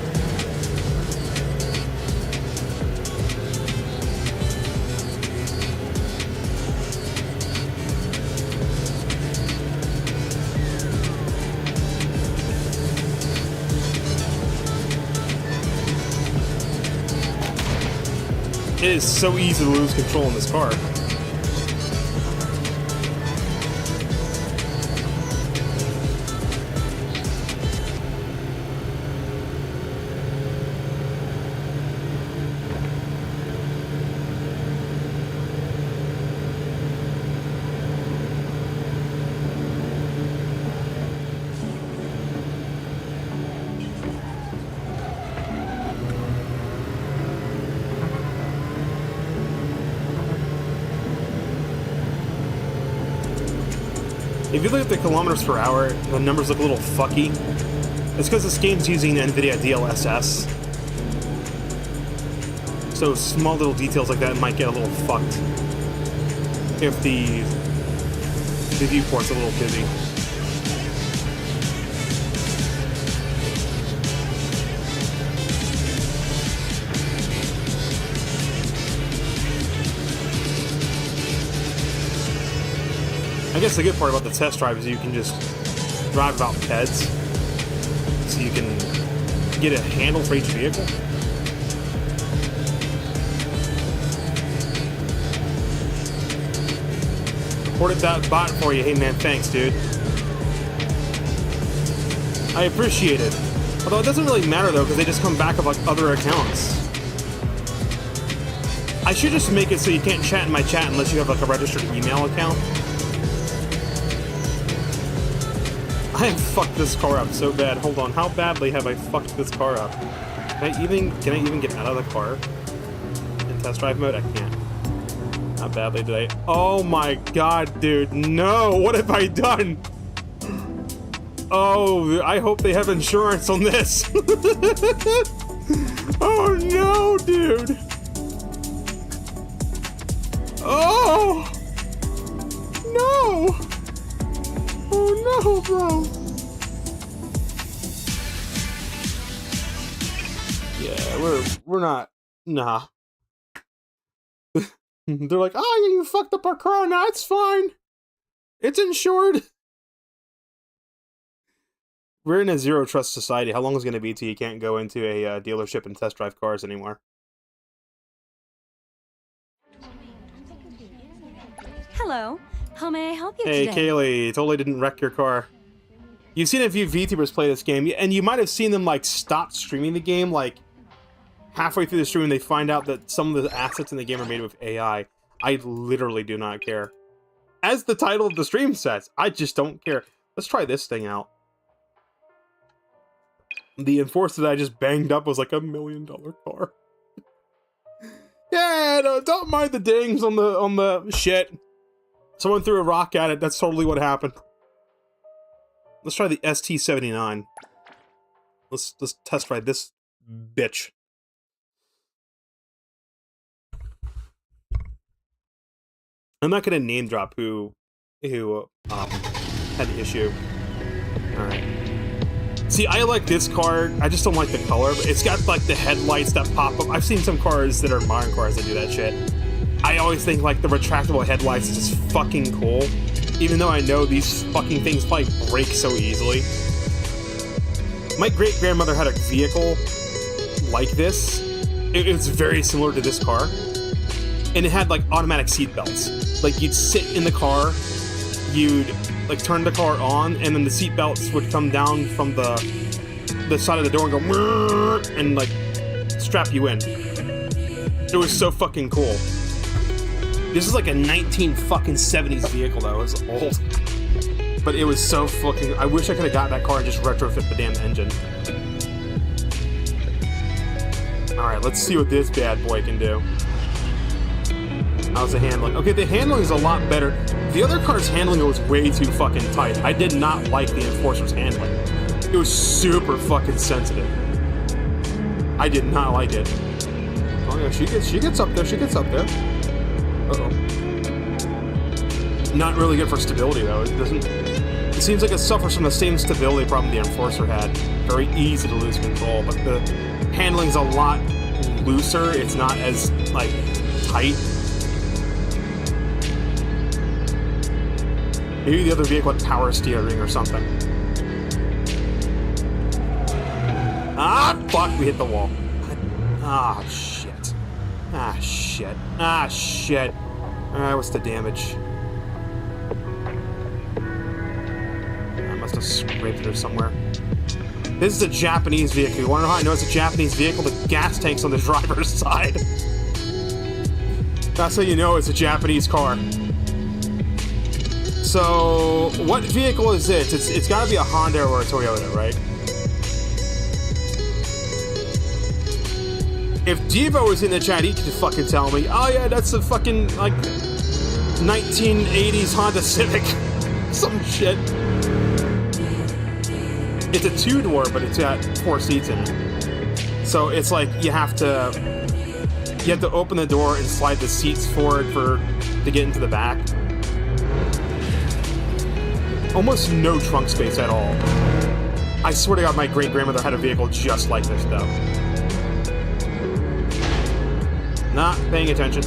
It is so easy to lose control in this car. If you look at the kilometers per hour, the numbers look a little fucky. It's because this game's using NVIDIA DLSS. So small little details like that might get a little fucked if the viewport's a little busy. I guess the good part about the test drive is you can just drive about PEDs, so you can get a handle for each vehicle. Reported that bot for you. Hey man, thanks, dude. I appreciate it. Although it doesn't really matter though, because they just come back of like other accounts. I should just make it so you can't chat in my chat unless you have like a registered email account. I have fucked this car up so bad. Hold on, how badly have I fucked this car up? Can I even get out of the car in test drive mode? I can't. How badly did I? Oh my god, dude, no! What have I done? Oh, I hope they have insurance on this. Oh no, dude. Oh no. Oh no, bro. Yeah, we're not. Nah. They're like, oh, you fucked up our car. Nah, it's fine. It's insured. We're in a zero trust society. How long is it going to be till you can't go into a dealership and test drive cars anymore? Hello. How may I help you Hey, today? Kaylee, totally didn't wreck your car. You've seen a few VTubers play this game, and you might have seen them, like, stop streaming the game, like, halfway through the stream, they find out that some of the assets in the game are made with AI. I literally do not care. As the title of the stream says, I just don't care. Let's try this thing out. The Enforcer that I just banged up was like $1 million car. Yeah, no, don't mind the dings on the shit. Someone threw a rock at it. That's totally what happened. Let's try the ST79. Let's test ride this bitch. I'm not gonna name drop who had the issue. All right. See, I like this car. I just don't like the color. But it's got like the headlights that pop up. I've seen some cars that are modern cars that do that shit. I always think like the retractable headlights is just fucking cool, even though I know these fucking things probably break so easily. My great-grandmother had a vehicle like this. It's very similar to this car. And it had, like, automatic seat belts. Like, you'd sit in the car, you'd, like, turn the car on, and then the seat belts would come down from the side of the door and go, and, like, strap you in. It was so fucking cool. This is like a 1970s vehicle, though. It was old. But it was so fucking... I wish I could have got that car and just retrofit the damn engine. Alright, let's see what this bad boy can do. How's the handling? Okay, the handling is a lot better. The other car's handling was way too fucking tight. I did not like the Enforcer's handling. It was super fucking sensitive. I did not like it. Oh yeah, she gets up there. She gets up there. Uh-oh. Not really good for stability, though. It doesn't... It seems like it suffers from the same stability problem the Enforcer had. Very easy to lose control, but the handling's a lot looser. It's not as, like, tight. Maybe the other vehicle had power steering or something. Ah, fuck, we hit the wall. Ah, shit. Ah, shit. Ah, shit. Alright, what's the damage? I must have scraped it somewhere. This is a Japanese vehicle. You wanna know how I know it's a Japanese vehicle? The gas tank's on the driver's side. That's how you know it's a Japanese car. So, what vehicle is this? It's gotta be a Honda or a Toyota, right? If Devo was in the chat, he could fucking tell me, oh yeah, that's a fucking, like, 1980s Honda Civic. Some shit. It's a two-door, but it's got 4 seats in it. So it's like you have to open the door and slide the seats forward to get into the back. Almost no trunk space at all. I swear to God, my great-grandmother had a vehicle just like this, though. Not paying attention.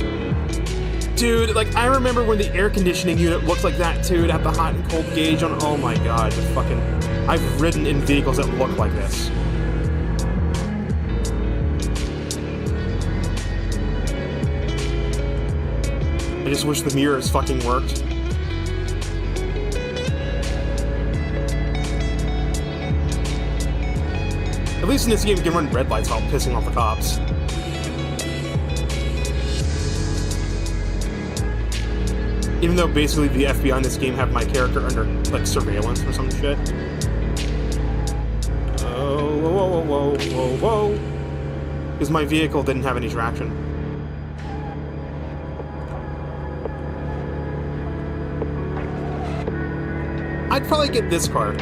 Dude, like, I remember when the air conditioning unit looked like that, too. It had the hot and cold gauge on. Oh my God, the fucking... I've ridden in vehicles that look like this. I just wish the mirrors fucking worked. At least in this game, you can run red lights while pissing off the cops. Even though basically the FBI in this game have my character under, like, surveillance or some shit. Oh, whoa, whoa, whoa, whoa, whoa. Because my vehicle didn't have any traction. I'd probably get this car.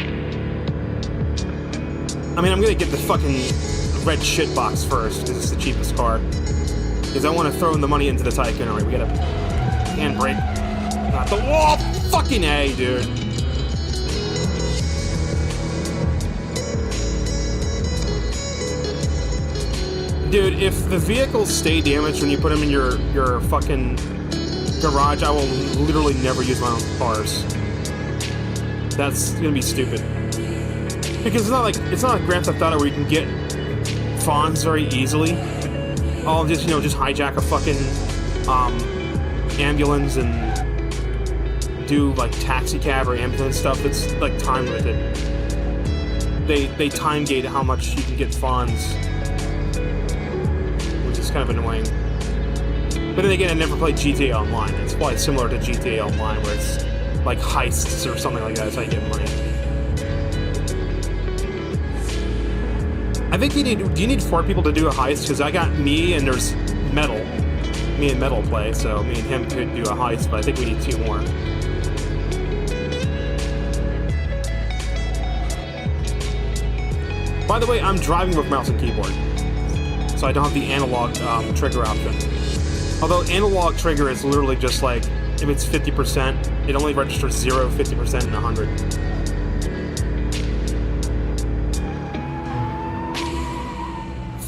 I mean, I'm gonna get the fucking red shit box first, because it's the cheapest car. Because I want to throw in the money into the Tycoon. Alright, we got a handbrake. Not the wall! Fucking A, dude. Dude, if the vehicles stay damaged when you put them in your fucking garage, I will literally never use my own cars. That's gonna be stupid. Because it's not like Grand Theft Auto where you can get fawns very easily. I'll just, just hijack a fucking ambulance and do like taxi cab or ambulance stuff that's like time limited. They time gate how much you can get fawns, which is kind of annoying. But then again, I never played GTA Online. It's probably similar to GTA Online where it's like heists or something like that. That's how you get money. I think do you need 4 people to do a heist? Because I got me and there's Metal. Me and Metal play, so me and him could do a heist, but I think we need 2 more. By the way, I'm driving with mouse and keyboard, so I don't have the analog trigger option. Although analog trigger is literally just like, if it's 50%, it only registers 0, 50%, and 100.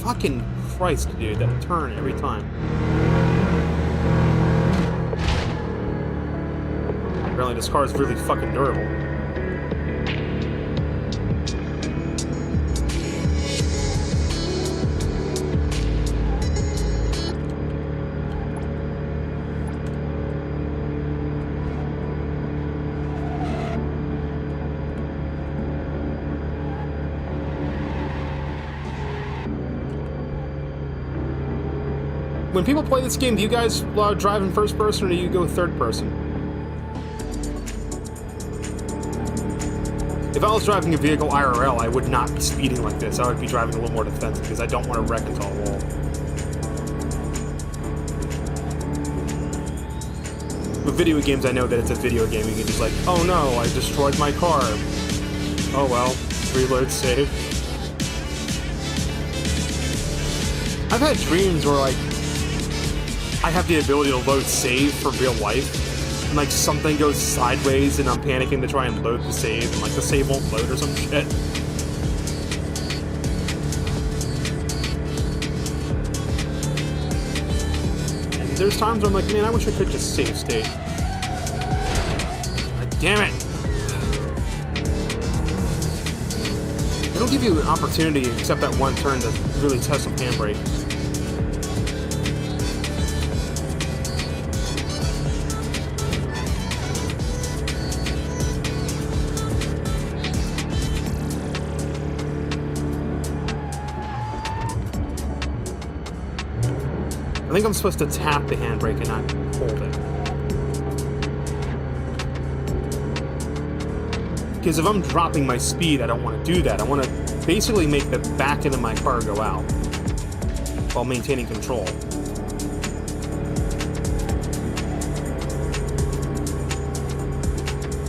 Fucking Christ, dude, that turn every time. Apparently this car is really fucking durable. when people play this game, do you guys drive in first person or do you go third person? If I was driving a vehicle IRL, I would not be speeding like this. I would be driving a little more defensive because I don't want to wreck into a wall. With video games, I know that it's a video game. You can just like, oh no, I destroyed my car. Oh well, reload, save. I've had dreams where like I have the ability to load save for real life. And like something goes sideways and I'm panicking to try and load the save and like the save won't load or some shit. And there's times where I'm like, man, I wish I could just save state. God damn it! They don't give you an opportunity except that one turn to really test some handbrake. I think I'm supposed to tap the handbrake and not hold it. Because if I'm dropping my speed, I don't want to do that. I want to basically make the back end of my car go out while maintaining control.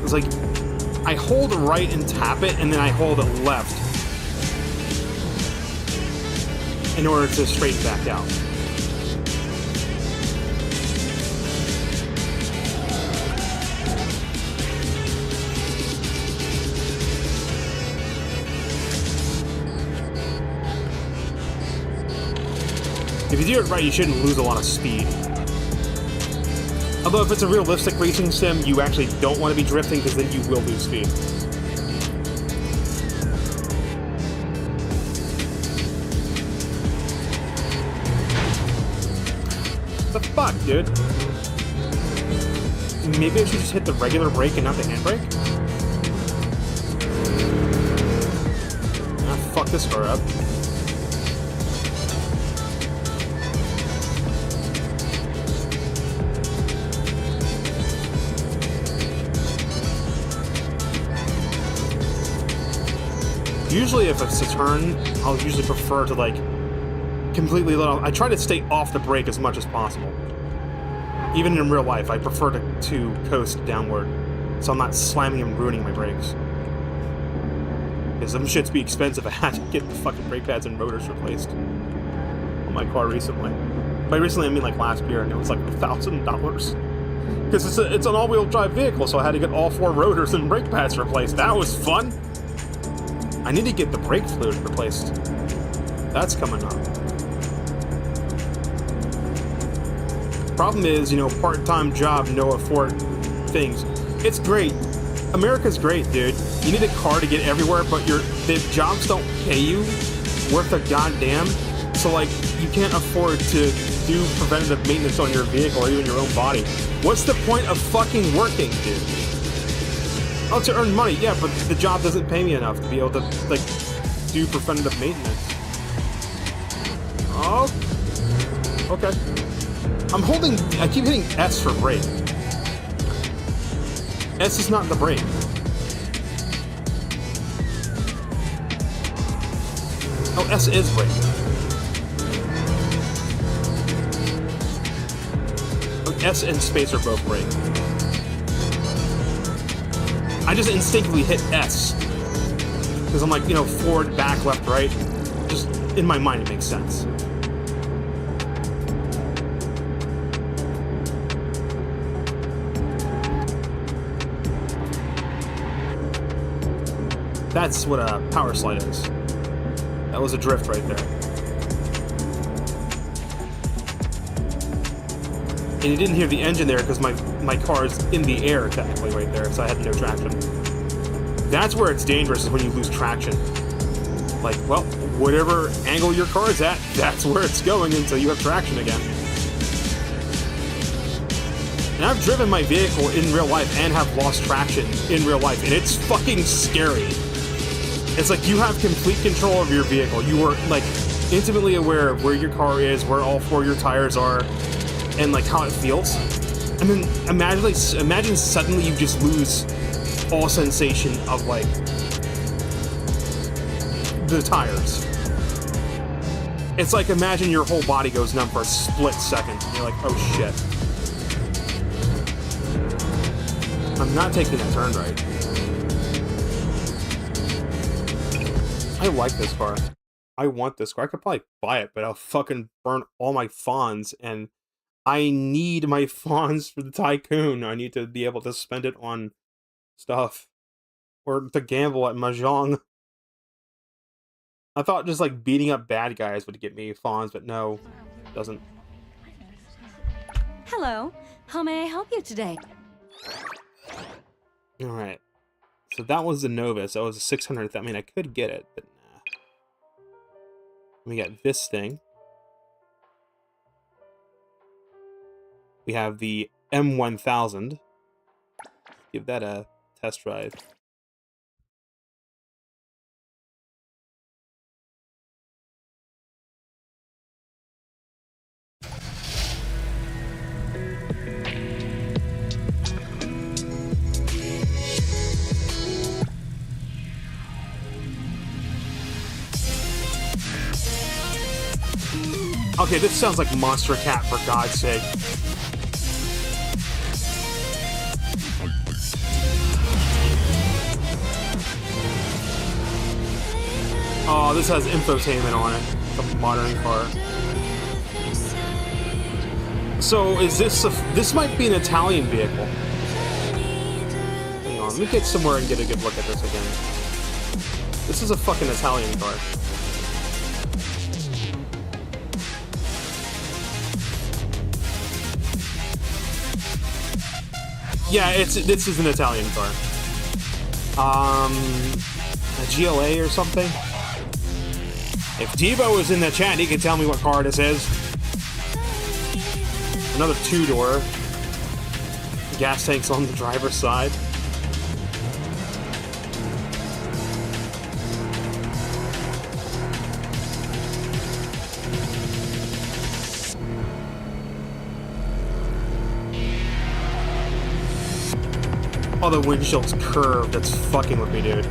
It's like, I hold right and tap it, and then I hold it left in order to straighten back out. If you do it right, you shouldn't lose a lot of speed. Although if it's a realistic racing sim, you actually don't want to be drifting because then you will lose speed. What the fuck, dude? Maybe I should just hit the regular brake and not the handbrake? Ah, fuck this car up. Usually if it's a turn, I'll usually prefer to like completely let off. I try to stay off the brake as much as possible. Even in real life, I prefer to coast downward, so I'm not slamming and ruining my brakes. Because them shits be expensive. I had to get the fucking brake pads and rotors replaced on my car recently. By recently, I mean like last year, and it was like $1,000. Because it's an all-wheel drive vehicle, so I had to get all 4 rotors and brake pads replaced. That was fun! I need to get the brake fluid replaced. That's coming up. Problem is, you know, part-time job, no afford things. It's great. America's great, dude. You need a car to get everywhere, but the jobs don't pay you worth a goddamn. So, like, you can't afford to do preventative maintenance on your vehicle or even your own body. What's the point of fucking working, dude? Oh, to earn money, yeah, but the job doesn't pay me enough to be able to, like, do preventative maintenance. Oh. Okay. I keep hitting S for brake. S is not the brake. Oh, S is brake. Oh, S and space are both brake. I just instinctively hit S. Because I'm like, you know, forward, back, left, right. Just, in my mind, it makes sense. That's what a power slide is. That was a drift right there. And you didn't hear the engine there because my car is in the air technically right there, so I had no traction. That's where it's dangerous, is when you lose traction. Like, well, whatever angle your car is at, that's where it's going until you have traction again. And I've driven my vehicle in real life and have lost traction in real life, and it's fucking scary. It's like you have complete control of your vehicle. You are, like, intimately aware of where your car is, where all 4 of your tires are, and like how it feels. And then imagine suddenly you just lose all sensation of like the tires. It's like imagine your whole body goes numb for a split second. You're like, oh shit. I'm not taking that turn right. I like this car. I want this car. I could probably buy it, but I'll fucking burn all my funds, and I need my funds for the Tycoon. I need to be able to spend it on stuff. Or to gamble at Mahjong. I thought just like beating up bad guys would get me funds, but no, it doesn't. Hello. How may I help you today? Alright. So that was the Novus. That was a 600th. I mean, I could get it, but nah. We got this thing. We have the M1000. Give that a test drive. Okay, this sounds like Monster Cat, for God's sake. Oh, this has infotainment on it. It's a modern car. So, is this this might be an Italian vehicle. Hang on, let me get somewhere and get a good look at this again. This is a fucking Italian car. Yeah, this is an Italian car. A GLA or something? If Devo is in the chat, he can tell me what car this is. Another 2-door. Gas tanks on the driver's side. Oh, the windshield's curved. That's fucking with me, dude.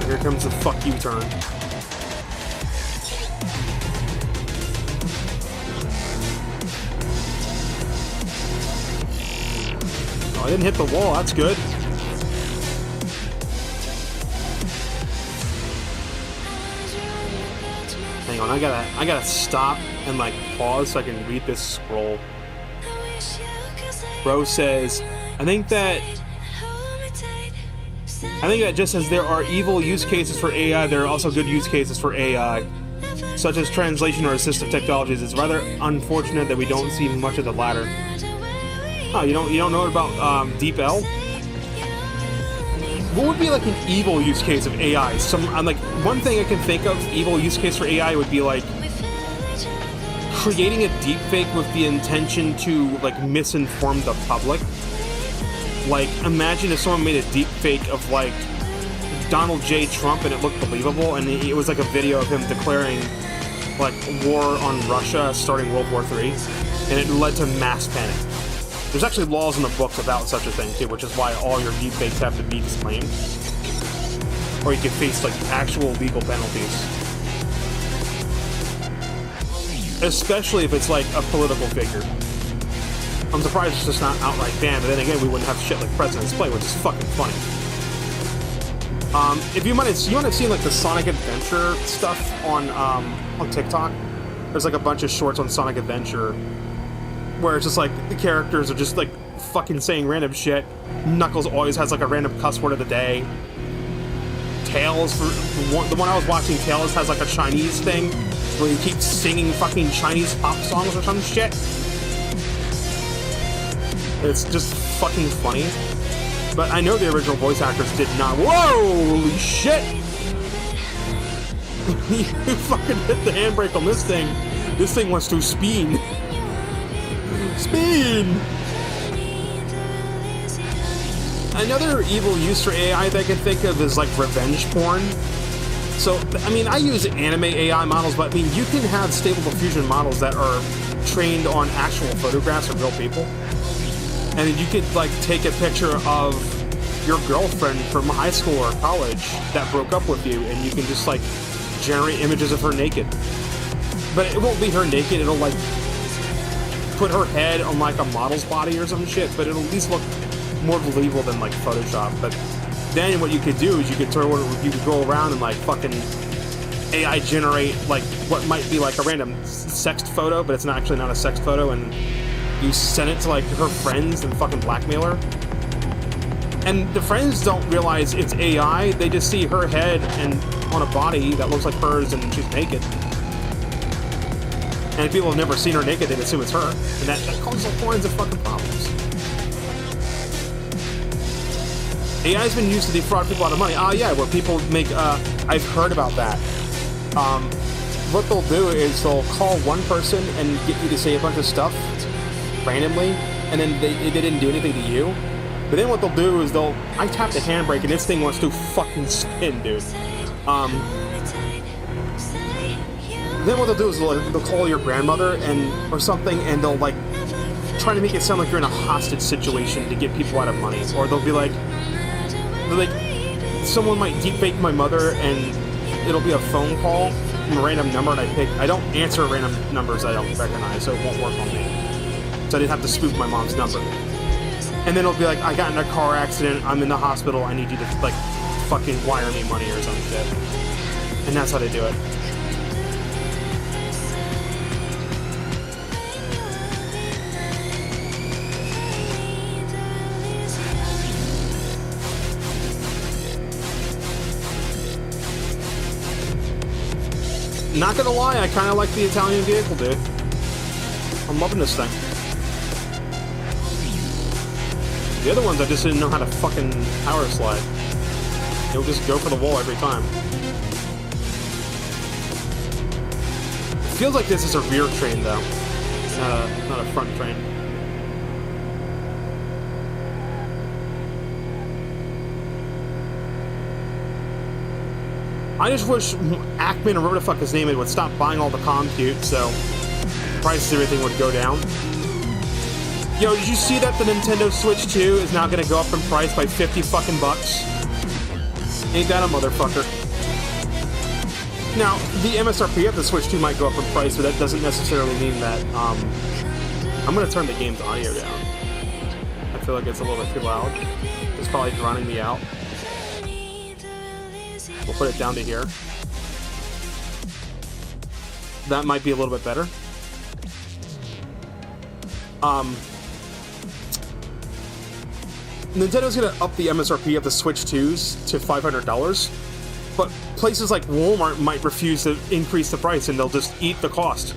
Here comes the fuck you turn. Oh, I didn't hit the wall. That's good. Hang on, I gotta stop and like pause so I can read this scroll. Bro says, I think that just as there are evil use cases for AI, there are also good use cases for AI, such as translation or assistive technologies. It's rather unfortunate that we don't see much of the latter. Oh, you don't know about DeepL? What would be like an evil use case of AI? Like one thing I can think of evil use case for AI would be like creating a deepfake with the intention to like misinform the public. Like imagine if someone made a deepfake of like Donald J. Trump and it looked believable, and it was like a video of him declaring like war on Russia, starting World War III, and it led to mass panic. There's actually laws in the books about such a thing too, which is why all your deepfakes have to be disclaimed, or you can face like actual legal penalties. Especially if it's like a political figure. I'm surprised it's just not outright banned, but then again, we wouldn't have shit like President's Play, which is fucking funny. If you might have seen like the Sonic Adventure stuff on TikTok, there's like a bunch of shorts on Sonic Adventure where it's just like the characters are just like fucking saying random shit. Knuckles always has like a random cuss word of the day. Tails, the one I was watching, Tails has like a Chinese thing where he keeps singing fucking Chinese pop songs or some shit. It's just fucking funny. But I know the original voice actors did not. Whoa! Holy shit! You fucking hit the handbrake on this thing. This thing wants to spin. Spin! Another evil use for AI that I can think of is like revenge porn. So, I mean, I use anime AI models, but I mean, you can have stable diffusion models that are trained on actual photographs of real people. And then you could like take a picture of your girlfriend from high school or college that broke up with you, and you can just like generate images of her naked. But it won't be her naked, it'll like put her head on like a model's body or some shit, but it'll at least look more believable than like Photoshop. But then what you could do is you could go around and like fucking AI generate like what might be like a random sexed photo, but it's not actually not a sexed photo, and you send it to like her friends and fucking blackmail her. And the friends don't realize it's AI, they just see her head and on a body that looks like hers and she's naked. And if people have never seen her naked, they'd assume it's her. And that causes all kinds of fucking problems. AI's been used to defraud people out of money. Yeah, where people make, I've heard about that. What they'll do is they'll call one person and get you to say a bunch of stuff randomly, and then they didn't do anything to you. But then what they'll do is I tap the handbrake and this thing wants to fucking spin, dude. Then what they'll do is they'll call your grandmother or something, and they'll like try to make it sound like you're in a hostage situation to get people out of money. Or they'll be like, someone might deepfake my mother, and it'll be a phone call from a random number, and I don't answer random numbers I don't recognize, so it won't work on me. So I didn't have to spoof my mom's number. And then it'll be like, I got in a car accident, I'm in the hospital, I need you to like fucking wire me money or some shit. And that's how they do it. Not gonna lie, I kinda like the Italian vehicle, dude. I'm loving this thing. The other ones, I just didn't know how to fucking power slide. It'll just go for the wall every time. It feels like this is a rear train, though. Not a front train. I just wish Ackman, or whatever the fuck his name is, would stop buying all the compute, so the prices of everything would go down. Yo, did you see that the Nintendo Switch 2 is now gonna go up in price by 50 fucking bucks? Ain't that a motherfucker? Now, the MSRP of the Switch 2 might go up in price, but that doesn't necessarily mean that, I'm gonna turn the game's audio down. I feel like it's a little bit too loud. It's probably drowning me out. We'll put it down to here. That might be a little bit better. Nintendo's gonna up the MSRP of the Switch 2s to $500, but places like Walmart might refuse to increase the price, and they'll just eat the cost.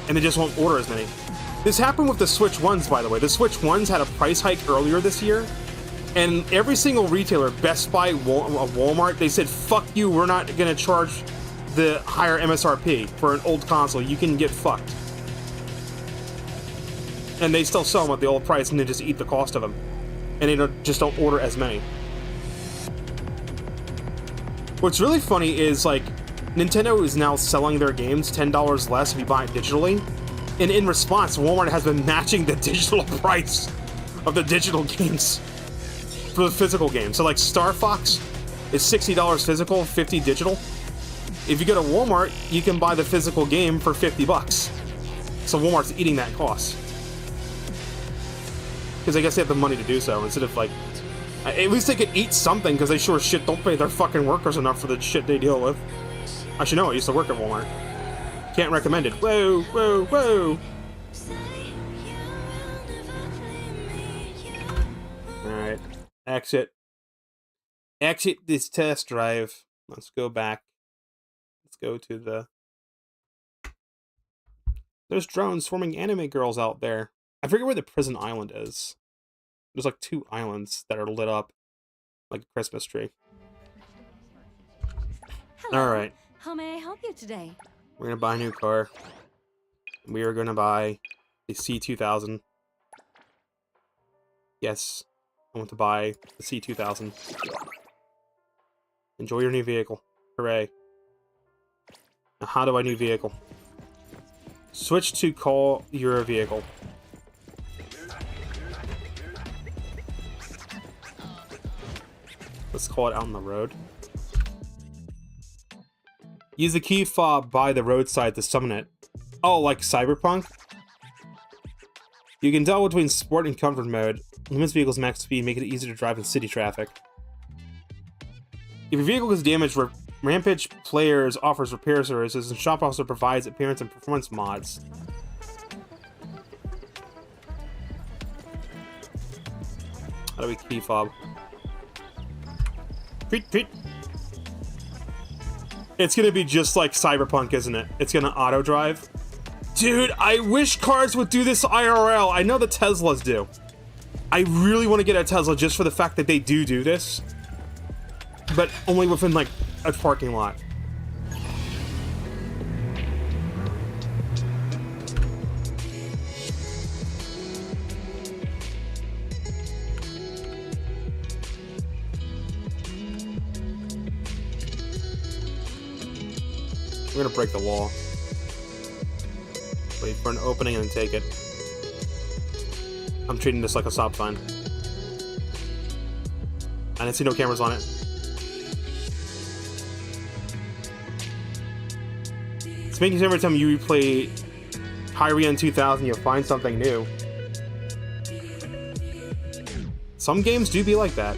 And they just won't order as many. This happened with the Switch 1s, by the way. The Switch 1s had a price hike earlier this year, and every single retailer, Best Buy, Walmart, they said, fuck you, we're not gonna charge the higher MSRP for an old console. You can get fucked. And they still sell them at the old price, and they just eat the cost of them. And they just don't order as many. What's really funny is, like, Nintendo is now selling their games $10 less if you buy it digitally. And in response, Walmart has been matching the digital price of the digital games for the physical games. So, like, Star Fox is $60 physical, $50 digital. If you go to Walmart, you can buy the physical game for $50. So Walmart's eating that cost. Because I guess they have the money to do so, instead of, like... At least they could eat something, because they sure as shit don't pay their fucking workers enough for the shit they deal with. I should know, I used to work at Walmart. Can't recommend it. Whoa, whoa, whoa! Alright. Exit. Exit this test drive. Let's go back. Let's go to the... There's drones swarming anime girls out there. I forget where the prison island is. There's like 2 islands that are lit up like a Christmas tree. Alright. How may I help you today? We're gonna buy a new car. We are gonna buy a C2000. Yes. I want to buy the C2000. Enjoy your new vehicle. Hooray. Now, how do I new vehicle? Switch to call your vehicle. Let's call it out on the road. Use the key fob by the roadside to summon it. Oh, like Cyberpunk? You can toggle between sport and comfort mode. Limits vehicle's max speed, make it easier to drive in city traffic. If your vehicle is damaged, Rampage Players offers repair services, and Shop also provides appearance and performance mods. How do we key fob? Treat. It's gonna be just like Cyberpunk, isn't it? It's gonna auto drive. Dude, I wish cars would do this IRL. I know the Teslas do. I really want to get a Tesla just for the fact that they do this. But only within, like, a parking lot. We're gonna break the wall. Wait for an opening and then take it. I'm treating this like a stop sign. I didn't see no cameras on it. It's making sure every time you replay Hyrian 2000, you'll find something new. Some games do be like that.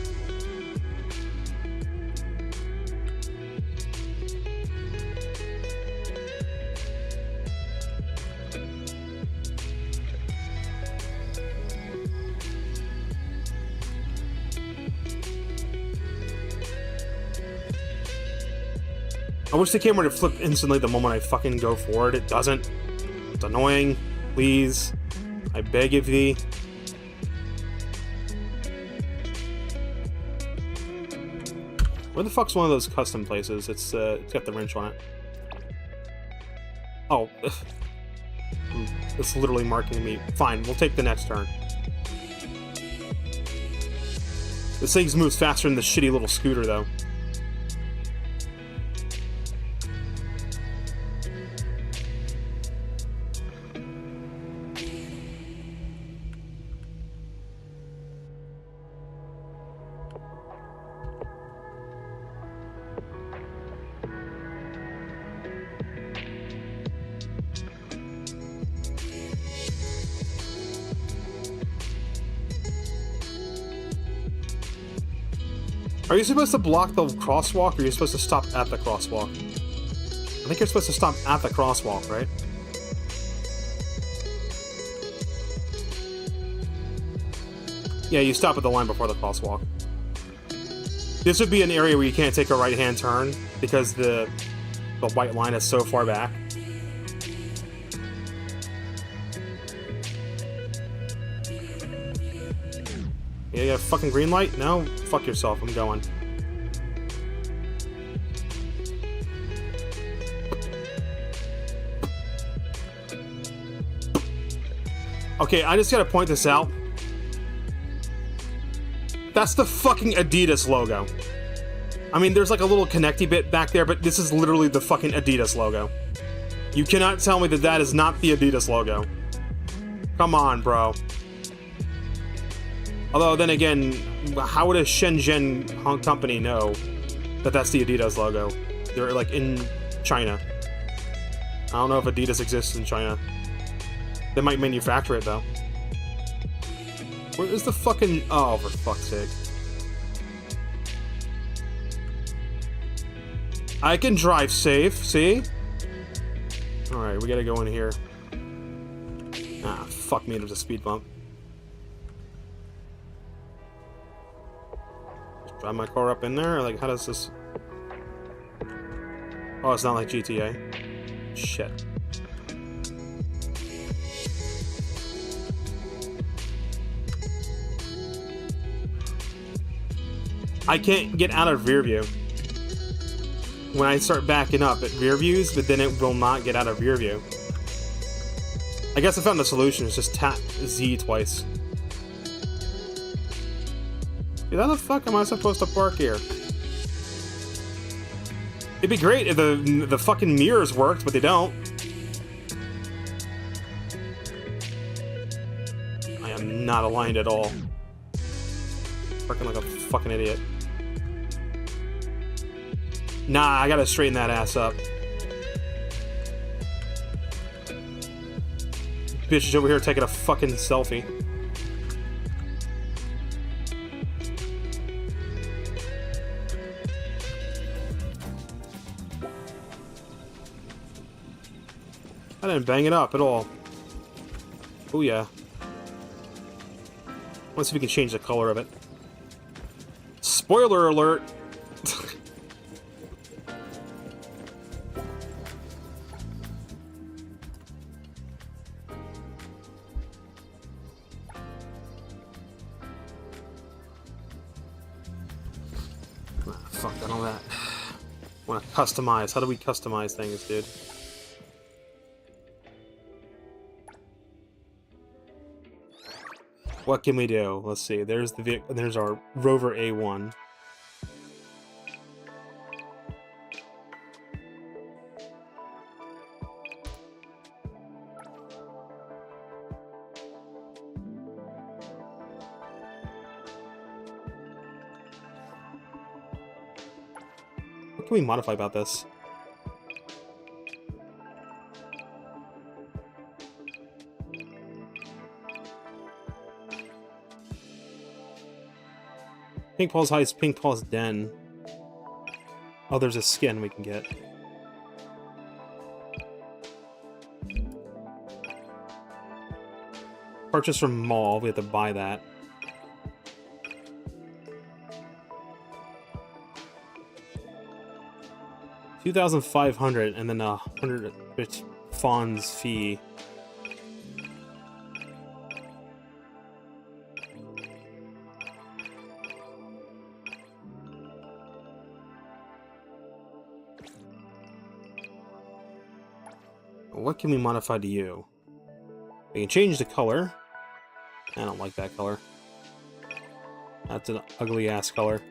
I wish the camera would flip instantly the moment I fucking go forward. It doesn't. It's annoying. Please. I beg of thee. Where the fuck's one of those custom places? It's got the wrench on it. Oh. It's literally marking me. Fine, we'll take the next turn. This thing moves faster than the shitty little scooter, though. Are you supposed to block the crosswalk, or are you supposed to stop at the crosswalk? I think you're supposed to stop at the crosswalk, right? Yeah, you stop at the line before the crosswalk. This would be an area where you can't take a right-hand turn because the white line is so far back. Yeah, you got a fucking green light? No? Fuck yourself, I'm going. Okay, I just gotta point this out. That's the fucking Adidas logo. I mean, there's like a little connecty bit back there, but this is literally the fucking Adidas logo. You cannot tell me that that is not the Adidas logo. Come on, bro. Although, then again, how would a Shenzhen company know that that's the Adidas logo? They're, like, in China. I don't know if Adidas exists in China. They might manufacture it, though. Where is the fucking... Oh, for fuck's sake. I can drive safe, see? Alright, we gotta go in here. Ah, fuck me, there's a speed bump. Drive my car up in there? Like, how does this... Oh, it's not like GTA. Shit. I can't get out of rear view. When I start backing up, it rear views, but then it will not get out of rear view. I guess I found the solution. It's just tap Z twice. Dude, how the fuck am I supposed to park here? It'd be great if the fucking mirrors worked, but they don't. I am not aligned at all. Parking like a fucking idiot. Nah, I gotta straighten that ass up. Bitch is over here taking a fucking selfie. I didn't bang it up at all. Oh yeah. Let's see if we can change the color of it. Spoiler alert! Fuck that, all that. Want to customize. How do we customize things, dude? What can we do? Let's see. There's the vehicle. There's our Rover A1. What can we modify about this? Pink Paul's Heist, Pink Paul's Den. Oh, there's a skin we can get. Purchase from mall, we have to buy that. $2,500 and then a 100 Fawn's fee. What can we modify to you? We can change the color. I don't like that color. That's an ugly ass color.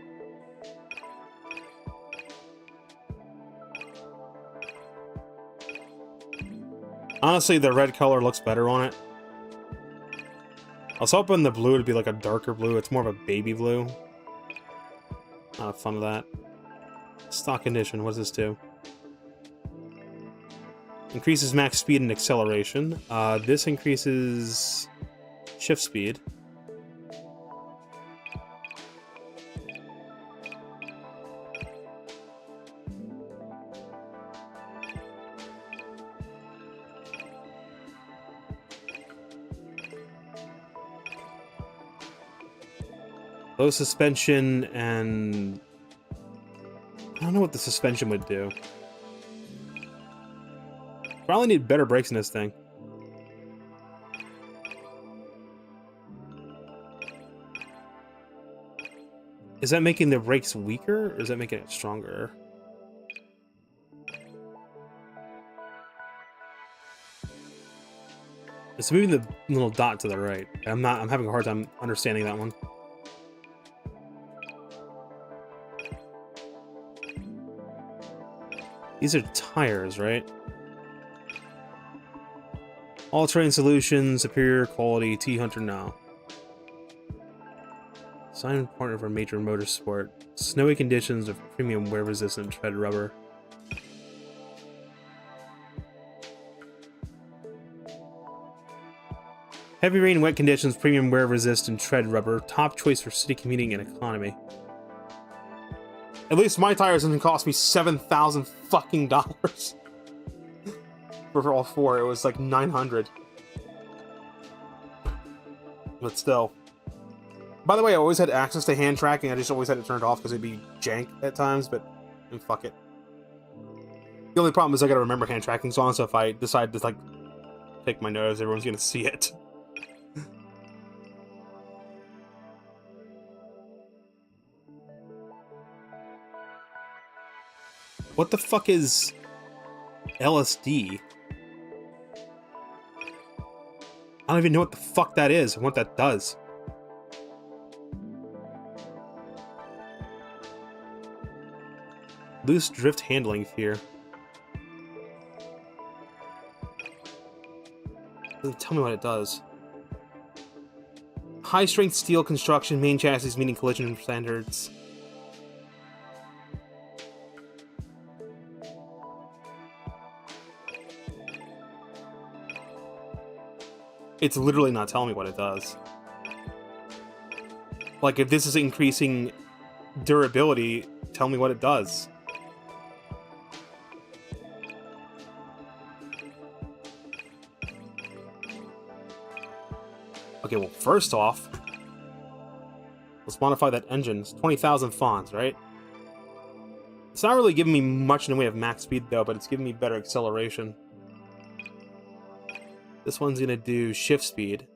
Honestly, the red color looks better on it. I was hoping the blue would be like a darker blue. It's more of a baby blue. Not a fan of that. Stock condition, what does this do? Increases max speed and acceleration. This increases shift speed. Low suspension and... I don't know what the suspension would do. Probably need better brakes in this thing. Is that making the brakes weaker, or is that making it stronger? It's moving the little dot to the right. I'm having a hard time understanding that one. These are tires, right? All terrain solutions, superior quality, T-Hunter now. Sign partner for major motorsport. Snowy conditions of premium wear resistant tread rubber. Heavy rain, wet conditions, premium wear resistant tread rubber. Top choice for city commuting and economy. At least my tires didn't cost me $7,000 fucking dollars. For all four, it was like 900. But still. By the way, I always had access to hand tracking. I just always had it turned off because it'd be jank at times, but fuck it. The only problem is I gotta remember hand tracking's on, so if I decide to like pick my nose, everyone's gonna see it. What the fuck is LSD? I don't even know what the fuck that is and what that does. Loose drift handling fear. Doesn't tell me what it does. High strength steel construction, main chassis meeting collision standards. It's literally not telling me what it does. Like, if this is increasing durability, tell me what it does. Okay, well, first off, let's modify that engine. It's 20,000 fonts, right? It's not really giving me much in the way of max speed, though, but it's giving me better acceleration. This one's gonna do shift speed.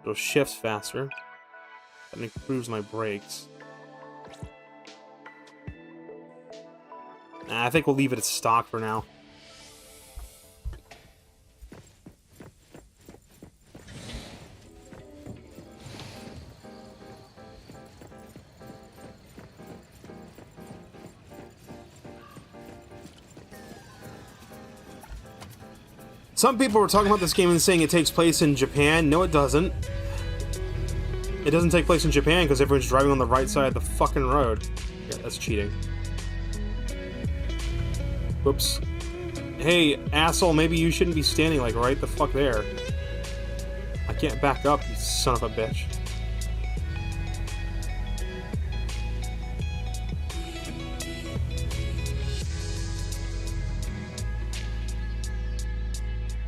It'll shift faster. That improves my brakes. Nah, I think we'll leave it at stock for now. Some people were talking about this game and saying it takes place in Japan. No, it doesn't. It doesn't take place in Japan because everyone's driving on the right side of the fucking road. Yeah, that's cheating. Whoops. Hey, asshole, maybe you shouldn't be standing, like, right the fuck there. I can't back up, you son of a bitch.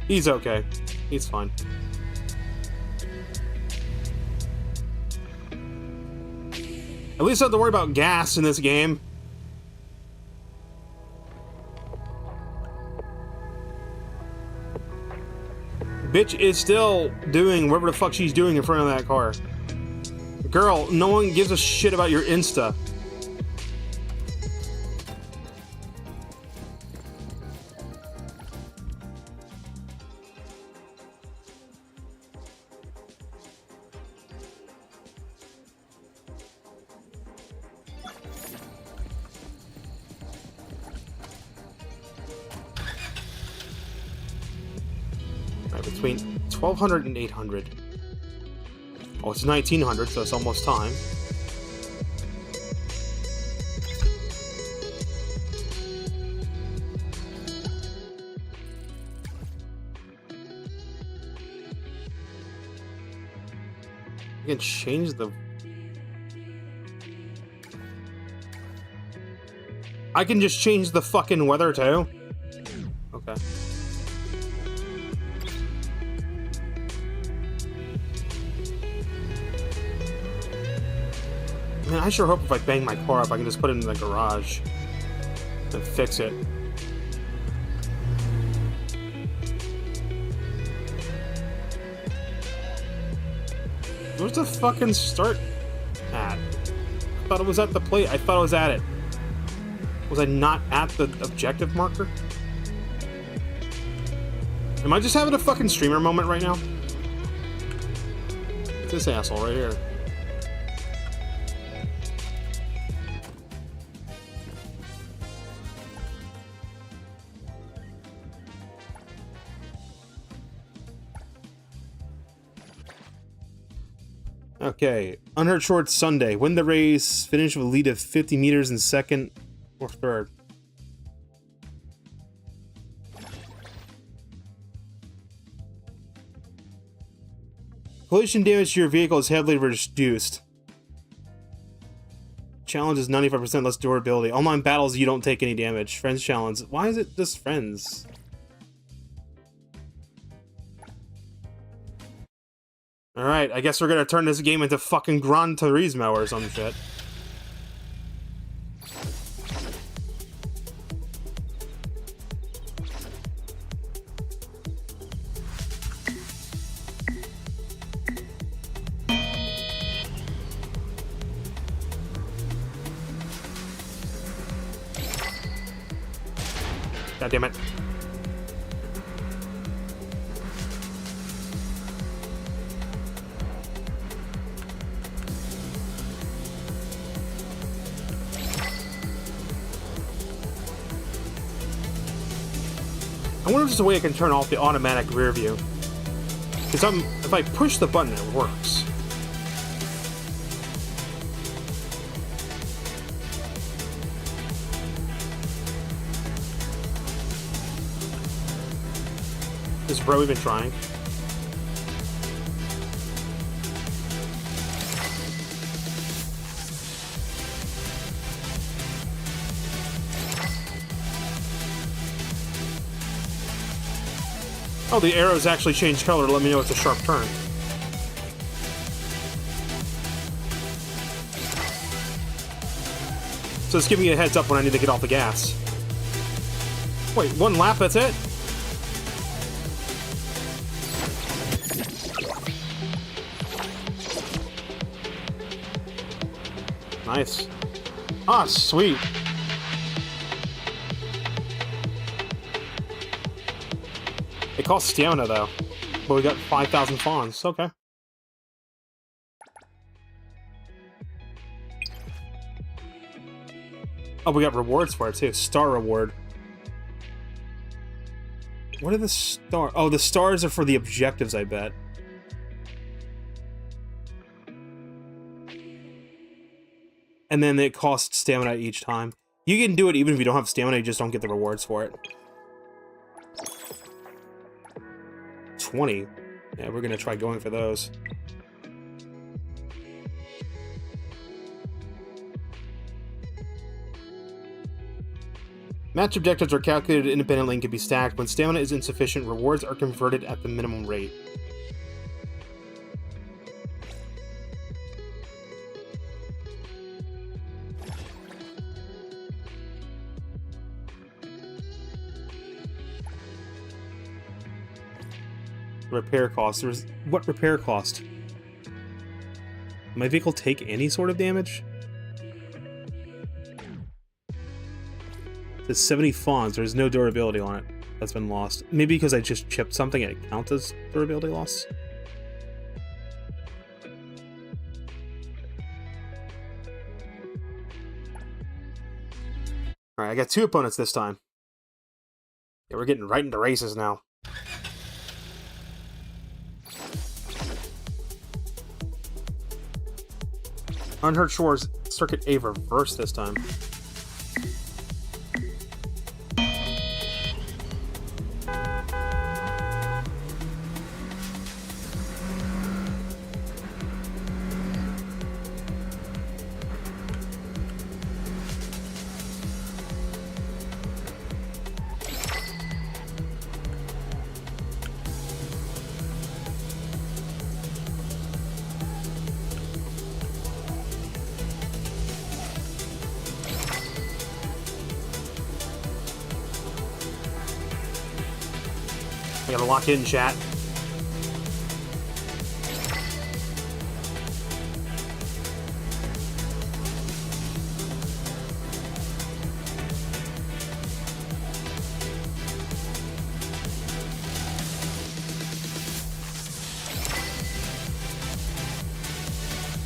He's okay. He's fine. At least I don't have to worry about gas in this game. Bitch is still doing whatever the fuck she's doing in front of that car. Girl, no one gives a shit about your Insta. Between 1200 and 800. Oh, it's 1900, so it's almost time. I can change the... I can just change the fucking weather too? Okay. Man, I sure hope if I bang my car up, I can just put it in the garage and fix it. Where's the fucking start at? I thought it was at the plate. I thought I was at it. Was I not at the objective marker? Am I just having a fucking streamer moment right now? It's this asshole right here. Okay, unhurt short Sunday. Win the race. Finish with a lead of 50 meters in second or third. Collision damage to your vehicle is heavily reduced. Challenge is 95% less durability. Online battles, you don't take any damage. Friends challenge. Why is it just friends? Alright, I guess we're gonna turn this game into fucking Gran Turismo or some shit. God damn it. wonder if there's a way I can turn off the automatic rear view. Because if I push the button, it works. Is Bro even trying? Oh, the arrows actually change color to let me know it's a sharp turn. So it's giving me a heads up when I need to get off the gas. Wait, one lap, that's it? Nice. Ah, sweet. It costs stamina, though. But we got 5,000 fawns. Okay. Oh, we got rewards for it, too. Star reward. What are the stars? Oh, the stars are for the objectives, I bet. And then it costs stamina each time. You can do it even if you don't have stamina, you just don't get the rewards for it. 20. Yeah, we're gonna try going for those. Match objectives are calculated independently and can be stacked. When stamina is insufficient, rewards are converted at the minimum rate. Repair cost. What repair cost? My vehicle take any sort of damage? There's 70 fawns. There's no durability on it. That's been lost. Maybe because I just chipped something and it counts as durability loss? Alright, I got 2 opponents this time. Yeah, we're getting right into races now. Unhurt Shores, Circuit A reverse this time. I gotta lock in, chat.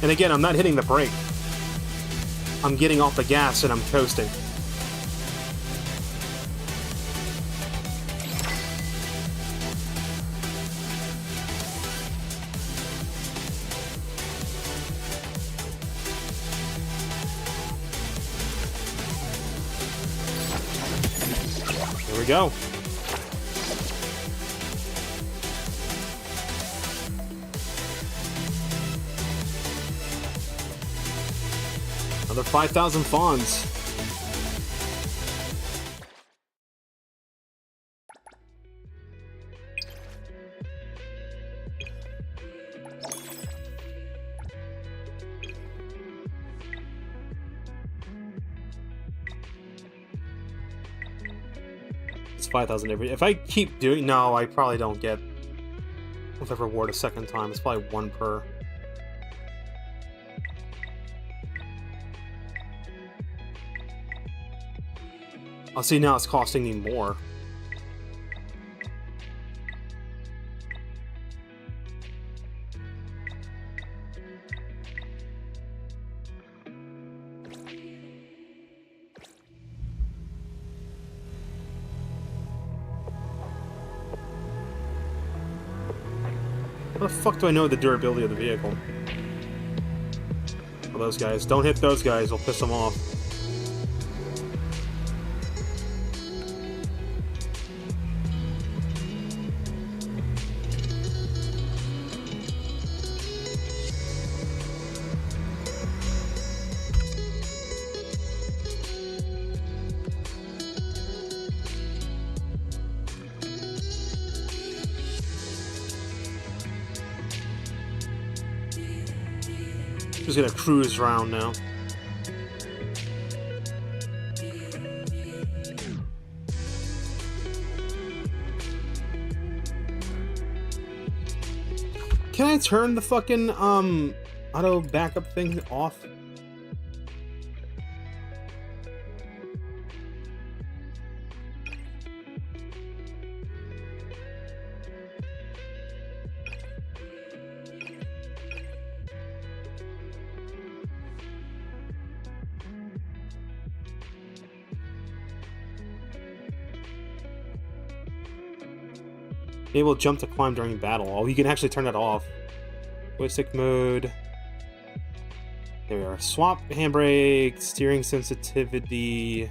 And again, I'm not hitting the brake. I'm getting off the gas and I'm coasting. Here we go. Another 5,000 fawns. It's 5,000 every. If I keep doing, no, I probably don't get the reward a second time. It's probably 1 per. I'll see now it's costing me more. How the fuck do I know the durability of the vehicle? Oh, those guys. Don't hit those guys, I'll piss them off. Just gonna cruise around now. Can I turn the fucking auto backup thing off? Able to jump to climb during battle. Oh, you can actually turn that off. Joystick mode. There we are. Swap handbrake, steering sensitivity.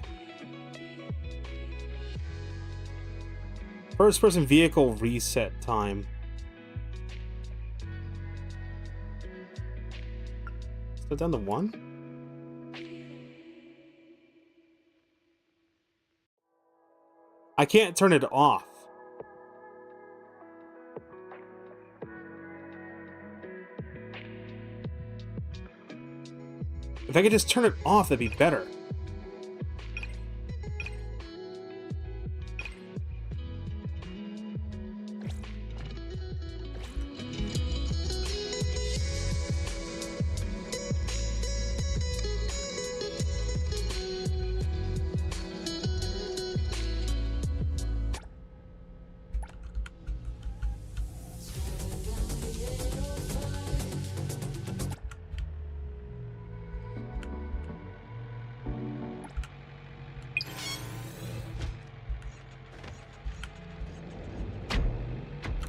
First person vehicle reset time. Is that down to 1? I can't turn it off. If I could just turn it off, that'd be better.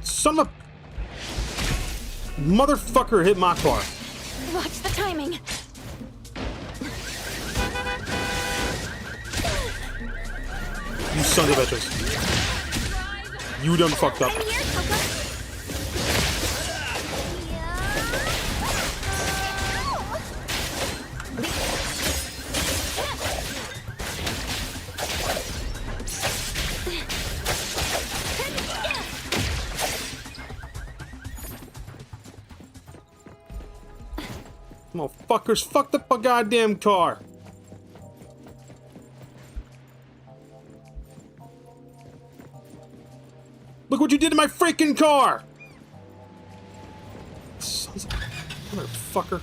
Son of a motherfucker hit my car. Watch the timing. You sons of bitches. You done fucked up. Motherfuckers, fucked up my goddamn car. Look what you did to my freaking car! Sons of a motherfucker.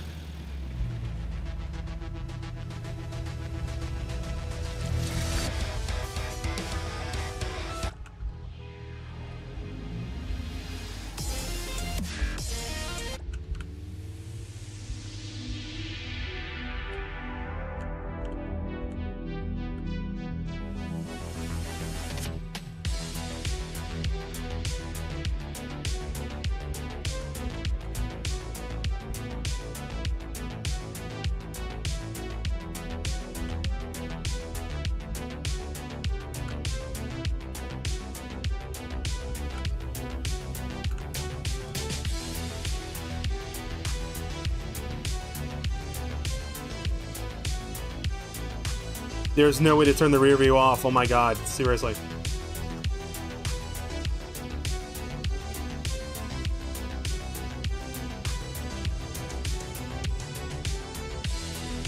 There's no way to turn the rear view off. Oh my god, seriously.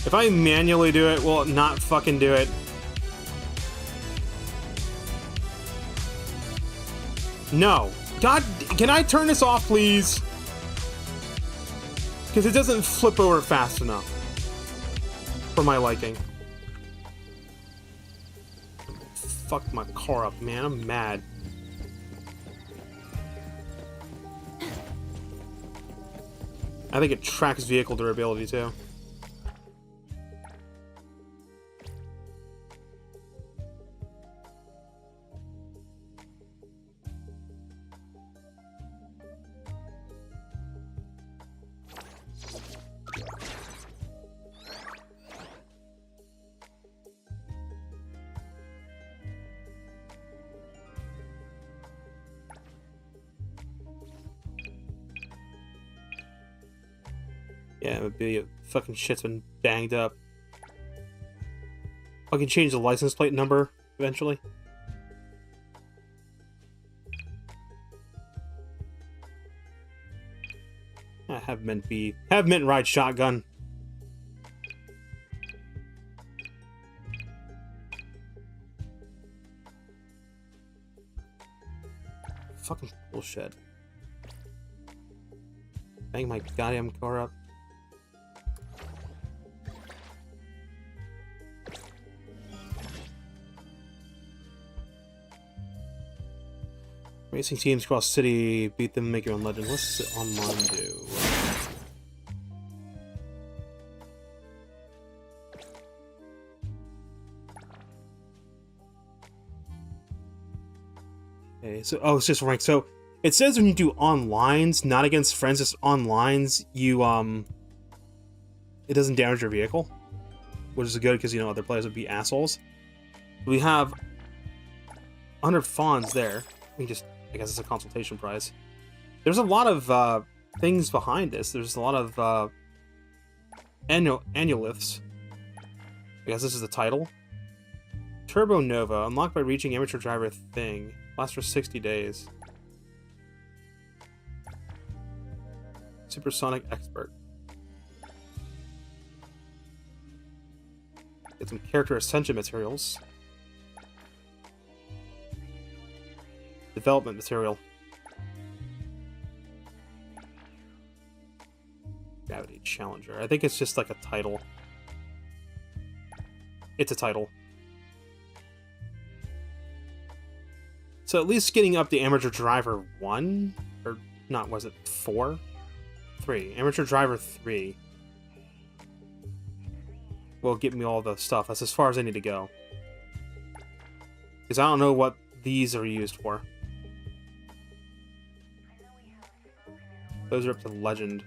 If I manually do it, will it not fucking do it? No. God, can I turn this off, please? Because it doesn't flip over fast enough. For my liking. Fuck my car up, man. I'm mad. I think it tracks vehicle durability, too. Yeah, maybe fucking shit's been banged up. I can change the license plate number eventually. I have Mint ride shotgun. Fucking bullshit. Bang my goddamn car up. Racing teams cross city, beat them, make your own legend. What's the online do? Okay, so it's just rank. So it says when you do onlines, not against friends, just onlines, you it doesn't damage your vehicle, which is good because other players would be assholes. We have 100 fawns there. We just, I guess it's a consultation prize. There's a lot of things behind this. There's a lot of annualiths. I guess this is the title. Turbo Nova, unlocked by reaching amateur driver thing. Lasts for 60 days. Supersonic expert. Get some character ascension materials. Development material. Gravity Challenger. I think it's just like a title. It's a title. So at least getting up to Amateur Driver 1? Or not, was it 4? 3. Amateur Driver 3 will get me all the stuff. That's as far as I need to go. Because I don't know what these are used for. Those are up to Legend.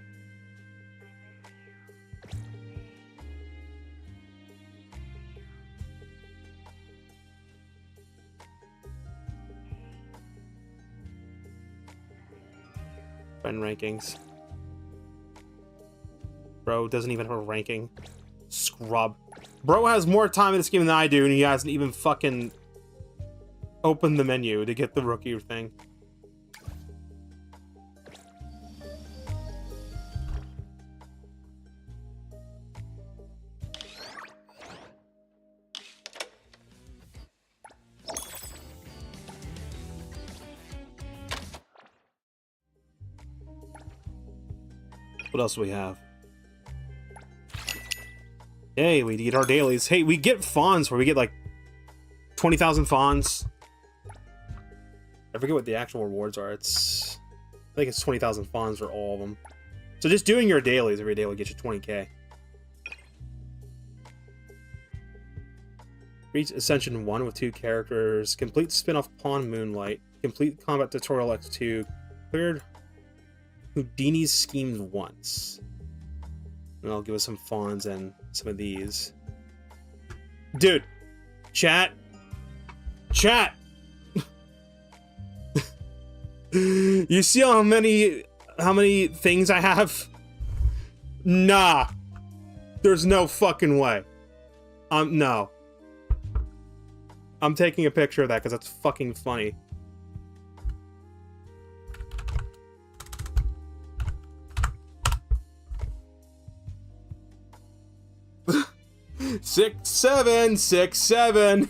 Friend rankings. Bro doesn't even have a ranking. Scrub. Bro has more time in this game than I do, and he hasn't even fucking opened the menu to get the rookie thing. What else do we have? Yay, we get our dailies. Hey, we get fawns where we get like 20,000 fawns. I forget what the actual rewards are. I think it's 20,000 fawns for all of them. So just doing your dailies every day will get you 20k. Reach Ascension 1 with 2 characters. Complete spin-off Pawn Moonlight. Complete Combat Tutorial X2. Cleared Houdini's schemes once. And I'll give us some fawns and some of these. Dude! Chat! Chat! You see how many things I have? Nah. There's no fucking way. No. I'm taking a picture of that because that's fucking funny. Six, seven. 6, 7.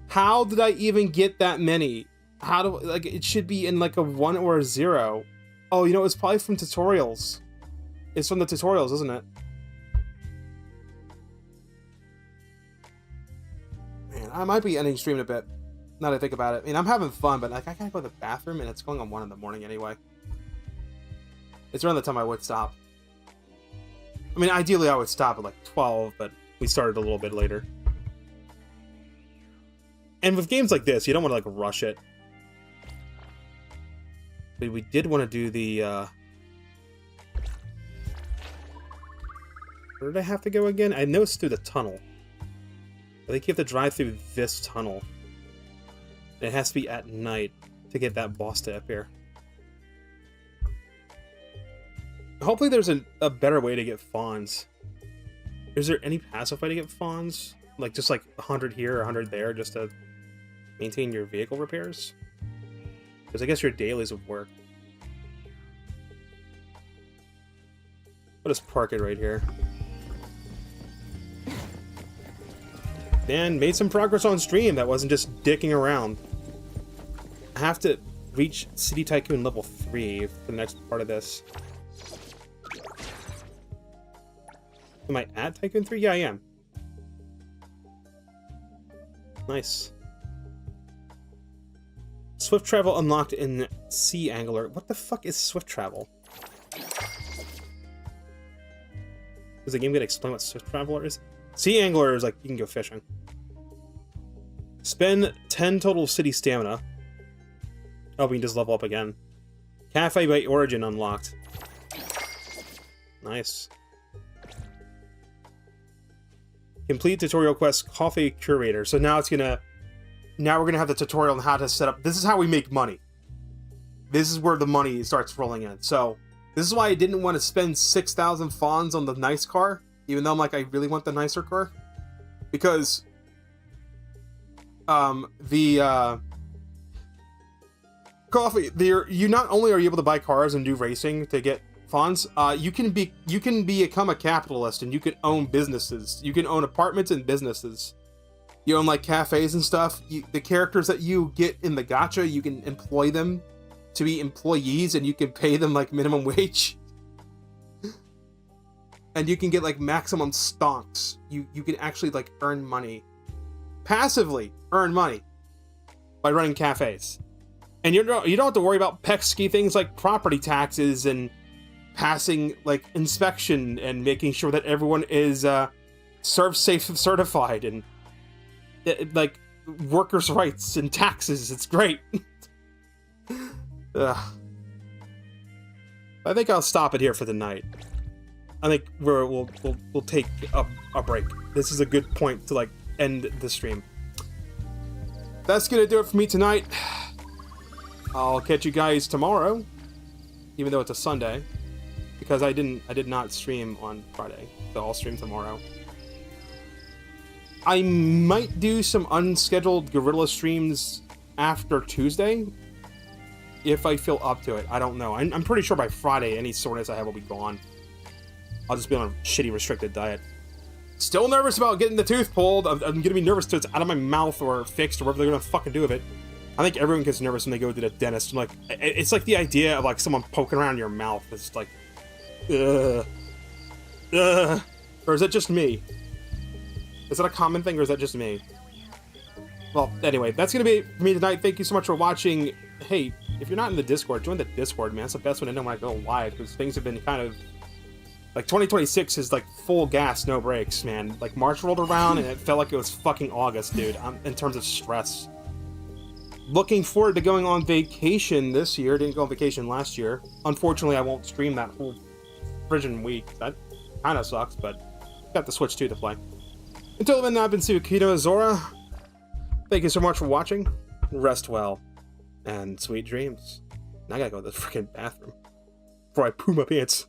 How did I even get that many? How do, like, it should be in like a 1 or a 0. Oh, it's probably from tutorials. It's from the tutorials, isn't it? Man, I might be ending stream in a bit. Now that I think about it. I mean, I'm having fun, but like I gotta go to the bathroom, and it's going on 1 in the morning anyway. It's around the time I would stop. I mean, ideally I would stop at like 12, but we started a little bit later. And with games like this, you don't want to like rush it. But we did want to do the where did I have to go again? I know it's through the tunnel. I think you have to drive through this tunnel. It has to be at night to get that boss to appear. Hopefully there's a better way to get fawns. Is there any passive way to get fawns? Like, just like 100 here, 100 there, just to maintain your vehicle repairs? Because I guess your dailies would work. I'll just park it right here. And made some progress on stream that wasn't just dicking around. I have to reach City Tycoon level 3 for the next part of this. Am I at Tycoon 3? Yeah, I am. Nice. Swift travel unlocked in Sea Angler. What the fuck is swift travel? Does the game gonna explain what swift traveler is? Sea Angler is like, you can go fishing. Spend 10 total city stamina. Oh, we can just level up again. Cafe by Origin unlocked. Nice. Complete tutorial quest, Coffee Curator. So now it's gonna... Now we're gonna have the tutorial on how to set up... This is how we make money. This is where the money starts rolling in. So, this is why I didn't want to spend 6,000 fawns on the nice car. Even though I'm like, I really want the nicer car. Because... you not only are you able to buy cars and do racing to get fawns, you can become a capitalist and you can own businesses. You can own apartments and businesses. You own like cafes and stuff. The characters that you get in the gacha, you can employ them to be employees and you can pay them like minimum wage. And you can get like maximum stonks. You can actually like earn money. Passively earn money by running cafes. And you don't have to worry about pesky things like property taxes and passing like inspection and making sure that everyone is serve safe certified and like workers' rights and taxes. It's great. I think I'll stop it here for the night. I think we'll take a break. This is a good point to like end the stream. That's gonna do it for me tonight. I'll catch you guys tomorrow, even though it's a Sunday, because I did not stream on Friday, so I'll stream tomorrow. I might do some unscheduled Guerrilla streams after Tuesday, if I feel up to it. I don't know. I'm pretty sure by Friday any soreness I have will be gone. I'll just be on a shitty restricted diet. Still nervous about getting the tooth pulled. I'm gonna be nervous till it's out of my mouth or fixed or whatever they're gonna fucking do with it. I think everyone gets nervous when they go to the dentist. I'm like, it's like the idea of like someone poking around your mouth. It's like, or is it just me? Is that a common thing or is that just me? Well, anyway, that's gonna be it for me tonight. Thank you so much for watching. Hey, if you're not in the Discord, join the Discord, man. It's the best one to know when I go live because things have been kind of like 2026 is like full gas, no brakes, man. Like March rolled around and it felt like it was fucking August, dude. In terms of stress. Looking forward to going on vacation this year. Didn't go on vacation last year. Unfortunately, I won't stream that whole friggin' week. That kind of sucks, but got the Switch 2 to play. Until then, I've been Tsukino Azora. Thank you so much for watching. Rest well. And sweet dreams. Now I gotta go to the freaking bathroom before I poo my pants.